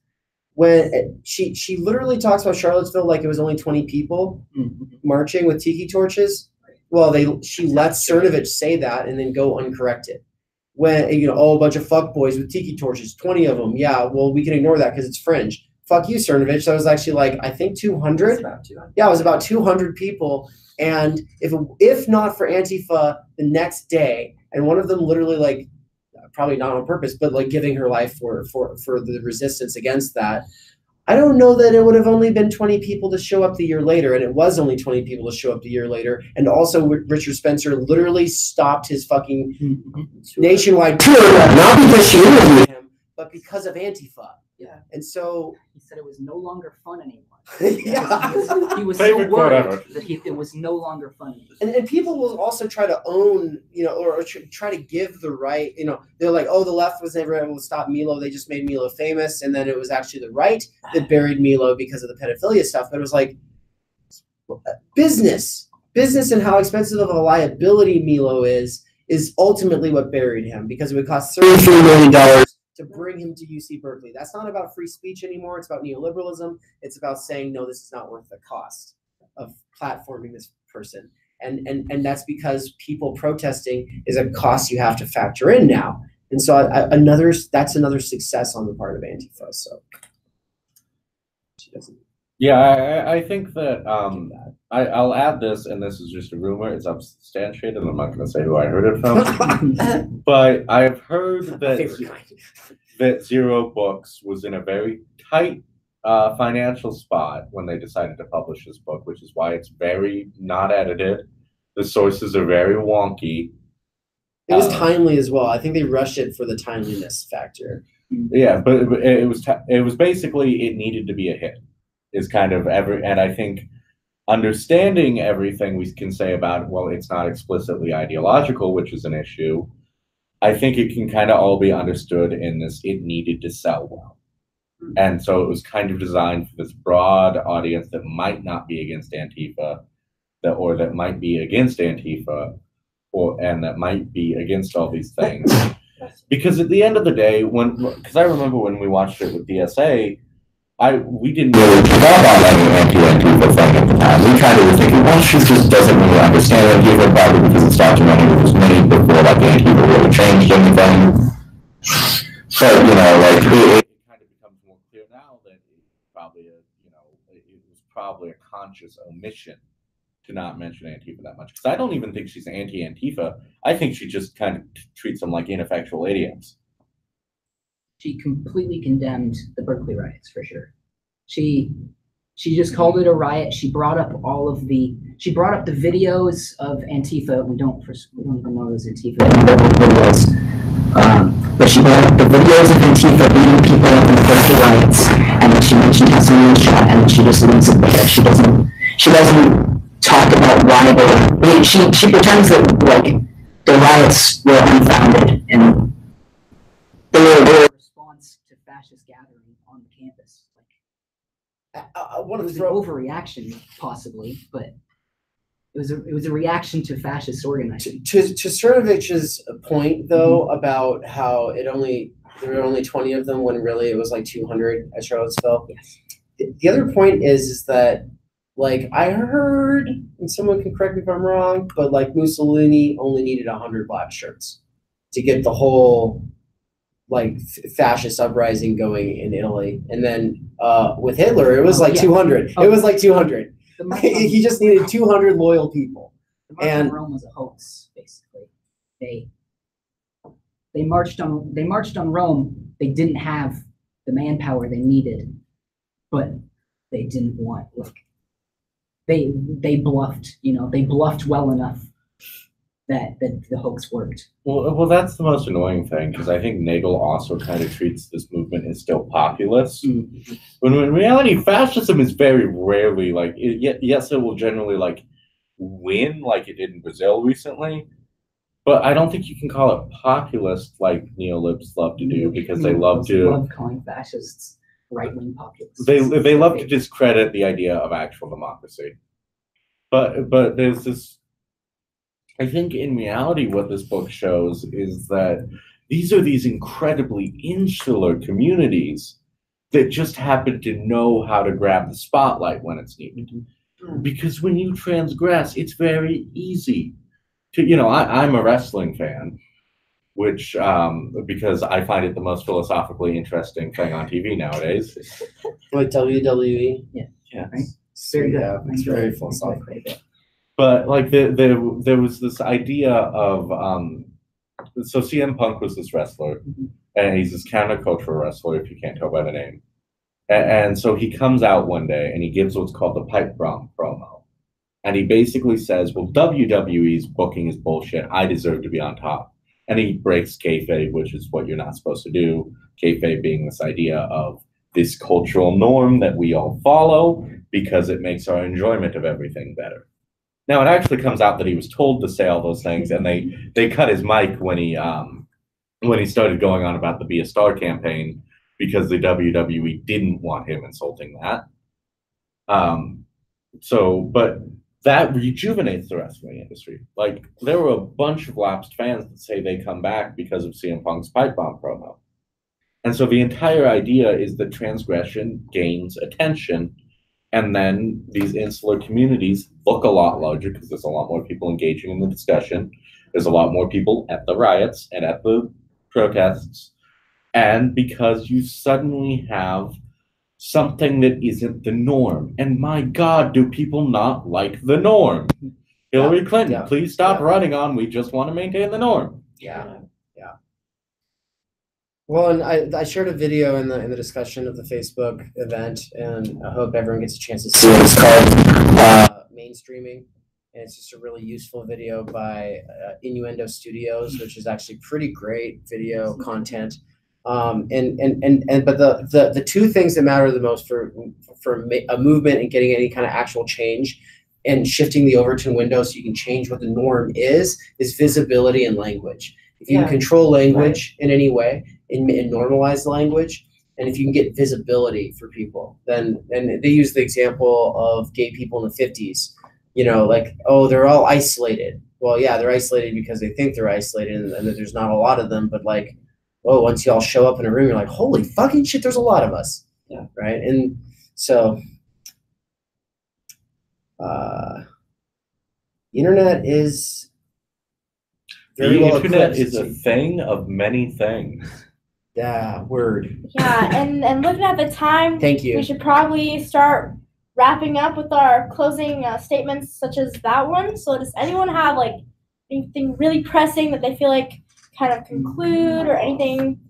when she literally talks about Charlottesville like it was only 20 people marching with tiki torches. Well, she lets Cernovich say that and then go uncorrected. When, a bunch of fuckboys with tiki torches, 20 of them. Yeah, well, we can ignore that because it's fringe. Fuck you, Cernovich. That was actually like, I think 200. About 200. Yeah, it was about 200 people. And if not for Antifa the next day, and one of them literally like, probably not on purpose, but like giving her life for the resistance against that, I don't know that it would have only been 20 people to show up the year later, and it was only 20 people to show up the year later. And also, Richard Spencer literally stopped his fucking nationwide tour, not because she interviewed him, but because of Antifa. Yeah. And so he said it was no longer fun anymore. Yeah. He was Favorite so worried quote that it was no longer funny. And people will also try to own, or try to give the right, they're like, oh, the left was never able to stop Milo. They just made Milo famous. And then it was actually the right that buried Milo because of the pedophilia stuff. But it was like business and how expensive of a liability Milo is ultimately what buried him, because it would cost $33 million to bring him to UC Berkeley. That's not about free speech anymore. It's about neoliberalism. It's about saying, no, this is not worth the cost of platforming this person. And that's because people protesting is a cost you have to factor in now. And so that's another success on the part of Antifa. So she doesn't. Yeah, I think that I'll add this, and this is just a rumor. It's unsubstantiated, and I'm not going to say who I heard it from. But I've heard that Zero Books was in a very tight financial spot when they decided to publish this book, which is why it's very not edited. The sources are very wonky. It was timely as well. I think they rushed it for the timeliness factor. Yeah, but it was basically, it needed to be a hit. Is kind of and I think understanding everything we can say about, well, it's not explicitly ideological, which is an issue. I think it can kind of all be understood in this, it needed to sell well. And so it was kind of designed for this broad audience that might not be against Antifa, or that might be against Antifa, and that might be against all these things. Because at the end of the day, because I remember when we watched it with DSA, we didn't really give up on any anti-Antifa thing at the time. We kind of were thinking, well, she just doesn't really understand Antifa, probably because it's documented it was made before like Antifa really changed anything. So, it kind of becomes more clear now that it was probably a conscious omission to not mention Antifa that much. Because I don't even think she's anti-Antifa. I think she just kind of treats them like ineffectual idiots. She completely condemned the Berkeley riots, for sure. She just called it a riot. She brought up the videos of Antifa. We don't even know it was Antifa. But she brought up the videos of Antifa beating people up in the Berkeley riots, and then she mentioned how someone was shot, and then she just leaves it there. She doesn't talk about why she pretends that like the riots were unfounded and they were to fascist gathering on the campus. It was an overreaction, possibly, but it was a reaction to fascist organizing. To Cernovich's point, though, about how there were only 20 of them when really it was like 200 at Charlottesville. Yes. The other point is that, like, I heard, and someone can correct me if I'm wrong, but like Mussolini only needed 100 black shirts to get the whole like fascist uprising going in Italy, and then with Hitler it was 200. It was like 200. He just needed 200 loyal people. The March on Rome was a hoax, basically. They marched on Rome. They didn't have the manpower they needed, but they didn't want they bluffed. They bluffed well enough that the hoax worked. Well, that's the most annoying thing, because I think Nagle also kind of treats this movement as still populist. Mm-hmm. When in reality, fascism is very rarely yes, it will generally win like it did in Brazil recently, but I don't think you can call it populist like neolibs love to do, because they love calling fascists right-wing populists. They love to discredit the idea of actual democracy. But there's this. I think in reality what this book shows is that these are these incredibly insular communities that just happen to know how to grab the spotlight when it's needed. Because when you transgress, it's very easy to, I'm a wrestling fan, which, because I find it the most philosophically interesting thing on TV nowadays. Like WWE? Yeah. Right? It's very philosophical. But there was this idea of so CM Punk was this wrestler, and he's this countercultural wrestler, if you can't tell by the name, And so he comes out one day and he gives what's called the pipe bomb promo. And he basically says, well, WWE's booking is bullshit. I deserve to be on top. And he breaks kayfabe, which is what you're not supposed to do. Kayfabe being this idea of this cultural norm that we all follow because it makes our enjoyment of everything better. Now, it actually comes out that he was told to say all those things, and they cut his mic when he started going on about the Be a Star campaign because the WWE didn't want him insulting that. But that rejuvenates the wrestling industry. Like, there were a bunch of lapsed fans that say they come back because of CM Punk's pipe bomb promo. And so the entire idea is that transgression gains attention, and then these insular communities look a lot larger because there's a lot more people engaging in the discussion. There's a lot more people at the riots and at the protests. And because you suddenly have something that isn't the norm. And my God, do people not like the norm? Hillary Clinton, please stop running on, we just want to maintain the norm. Yeah. Well, and I shared a video in the discussion of the Facebook event, and I hope everyone gets a chance to see it. It's called Mainstreaming, and it's just a really useful video by Innuendo Studios, which is actually pretty great video content. But the two things that matter the most for a movement and getting any kind of actual change and shifting the Overton window so you can change what the norm is visibility and language. If you can control language in any way and normalize the language, and if you can get visibility for people, then they use the example of gay people in the 50s, like, oh, they're all isolated. Well, yeah, they're isolated because they think they're isolated and that there's not a lot of them, but like, oh, once you all show up in a room, you're like, holy fucking shit, there's a lot of us. Yeah. Right. And so the internet is very well equipped. The internet is a thing of many things. Yeah, word. Yeah, and looking at the time, thank you. We should probably start wrapping up with our closing statements, such as that one. So does anyone have like anything really pressing that they feel like kind of conclude, or anything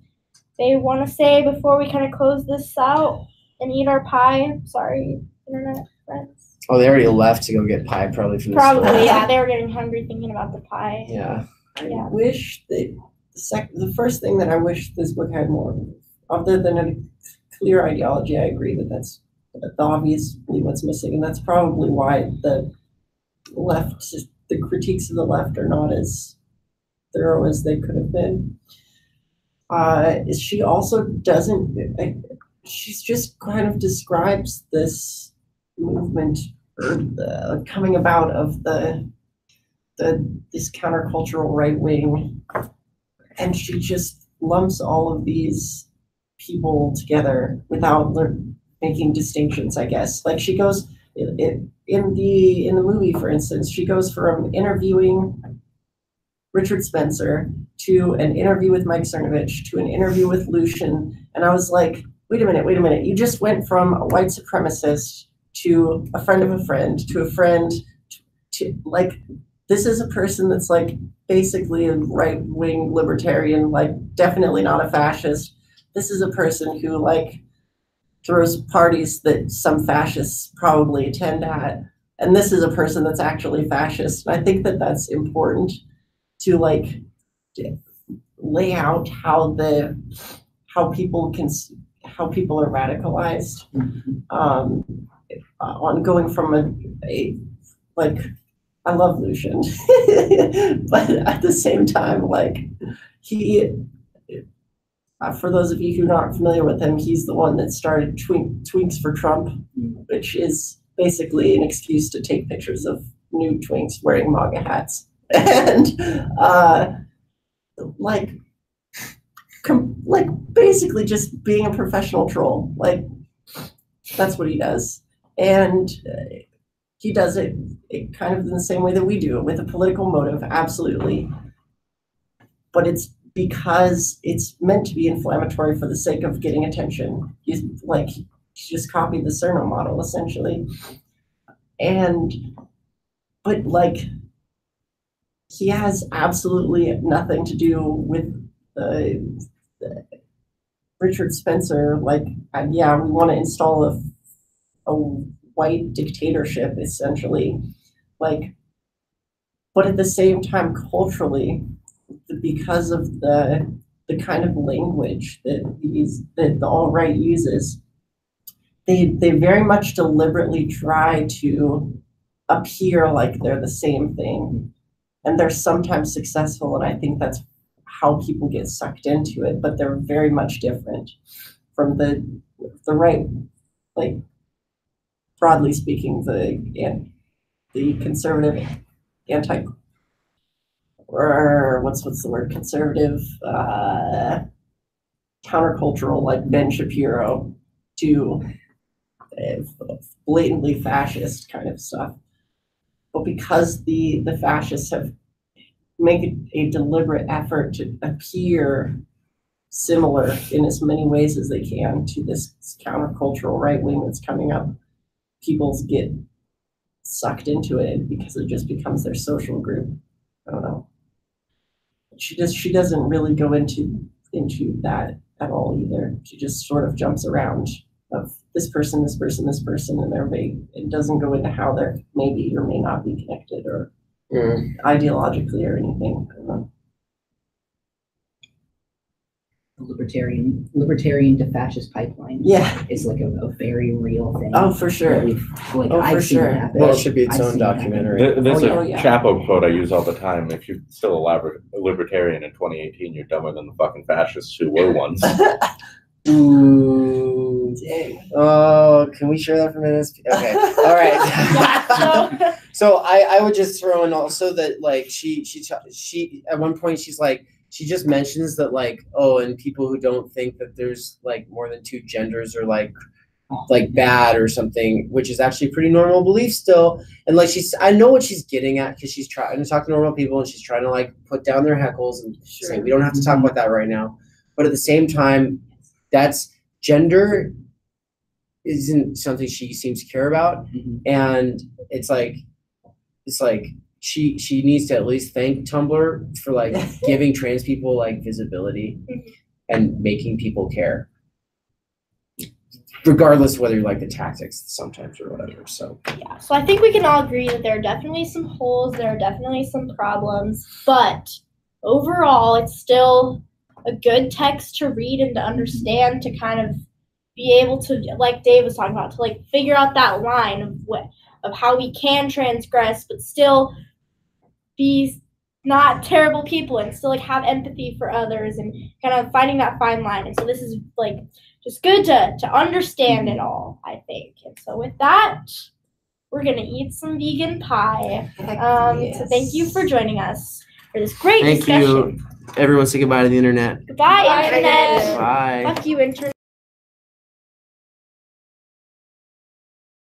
they want to say before we kind of close this out and eat our pie? Sorry, internet friends. Oh, they already left to go get pie, probably from the store. Yeah, they were getting hungry thinking about the pie. Yeah. I wish that the first thing that I wish this book had more, other than a clear ideology. I agree that that's obviously what's missing, and that's probably why the critiques of the left are not as thorough as they could have been. She also doesn't. She's just kind of describes this movement or the coming about of this countercultural right wing, and she just lumps all of these people together without making distinctions, I guess. Like, she goes in the movie, for instance, she goes from interviewing Richard Spencer to an interview with Mike Cernovich to an interview with Lucian, and I was like, wait a minute, you just went from a white supremacist to a friend of a friend to a friend to like, this is a person that's like basically a right-wing libertarian, like definitely not a fascist. This is a person who like throws parties that some fascists probably attend at, and this is a person that's actually fascist. And I think that that's important to like lay out how people are radicalized, on going from a like, I love Lucian, but at the same time, like, he, for those of you who are not familiar with him, he's the one that started Twinks for Trump, which is basically an excuse to take pictures of nude twinks wearing MAGA hats. And like basically just being a professional troll. Like, that's what he does. And he does it kind of in the same way that we do it, with a political motive, absolutely. But it's because it's meant to be inflammatory for the sake of getting attention. He's like, he just copied the Cerno model, essentially. But like, he has absolutely nothing to do with the Richard Spencer, like, yeah, we want to install a white dictatorship, essentially, like, but at the same time, culturally, because of the kind of language that the alt-right uses, they very much deliberately try to appear like they're the same thing, and they're sometimes successful, and I think that's how people get sucked into it, but they're very much different from the right, like, broadly speaking, the conservative anti, or what's the word, conservative countercultural, like Ben Shapiro, to blatantly fascist kind of stuff. But because the fascists have made a deliberate effort to appear similar in as many ways as they can to this countercultural right wing that's coming up, people get sucked into it because it just becomes their social group. I don't know. She doesn't really go into that at all either. She just sort of jumps around of this person, and everybody. It doesn't go into how they're maybe or may not be connected or ideologically or anything. I don't know. Libertarian to fascist pipeline. Yeah, is like a very real thing. Oh, for sure. I've seen it happen. Well, it should be its I've own seen it happen. documentary. There's a yeah. Chapo quote I use all the time. If you're still a libertarian in 2018, you're dumber than the fucking fascists who were once. Ooh. Dang. Oh, can we share that for minutes? Okay. All right. So I would just throw in also that, like, she at one point she's like, she just mentions that, like, oh, and people who don't think that there's like more than two genders are like bad or something, which is actually a pretty normal belief still. And like I know what she's getting at, because she's trying to talk to normal people and she's trying to like put down their heckles and say we don't have to talk about that right now. But at the same time, that's gender isn't something she seems to care about, and it's like she needs to at least thank Tumblr for like giving trans people like visibility and making people care, regardless whether you like the tactics sometimes or whatever. So yeah, so I think we can all agree that there are definitely some holes, there are definitely some problems, but overall it's still a good text to read and to understand, to kind of be able to, like Dave was talking about, to like figure out that line of how we can transgress but still be not terrible people and still like have empathy for others, and kind of finding that fine line. And so this is like just good to understand it all, I think. And so with that, we're gonna eat some vegan pie. So thank you for joining us for this great discussion. Thank you. Everyone say goodbye to the internet. Goodbye, internet. Bye. Fuck you, internet.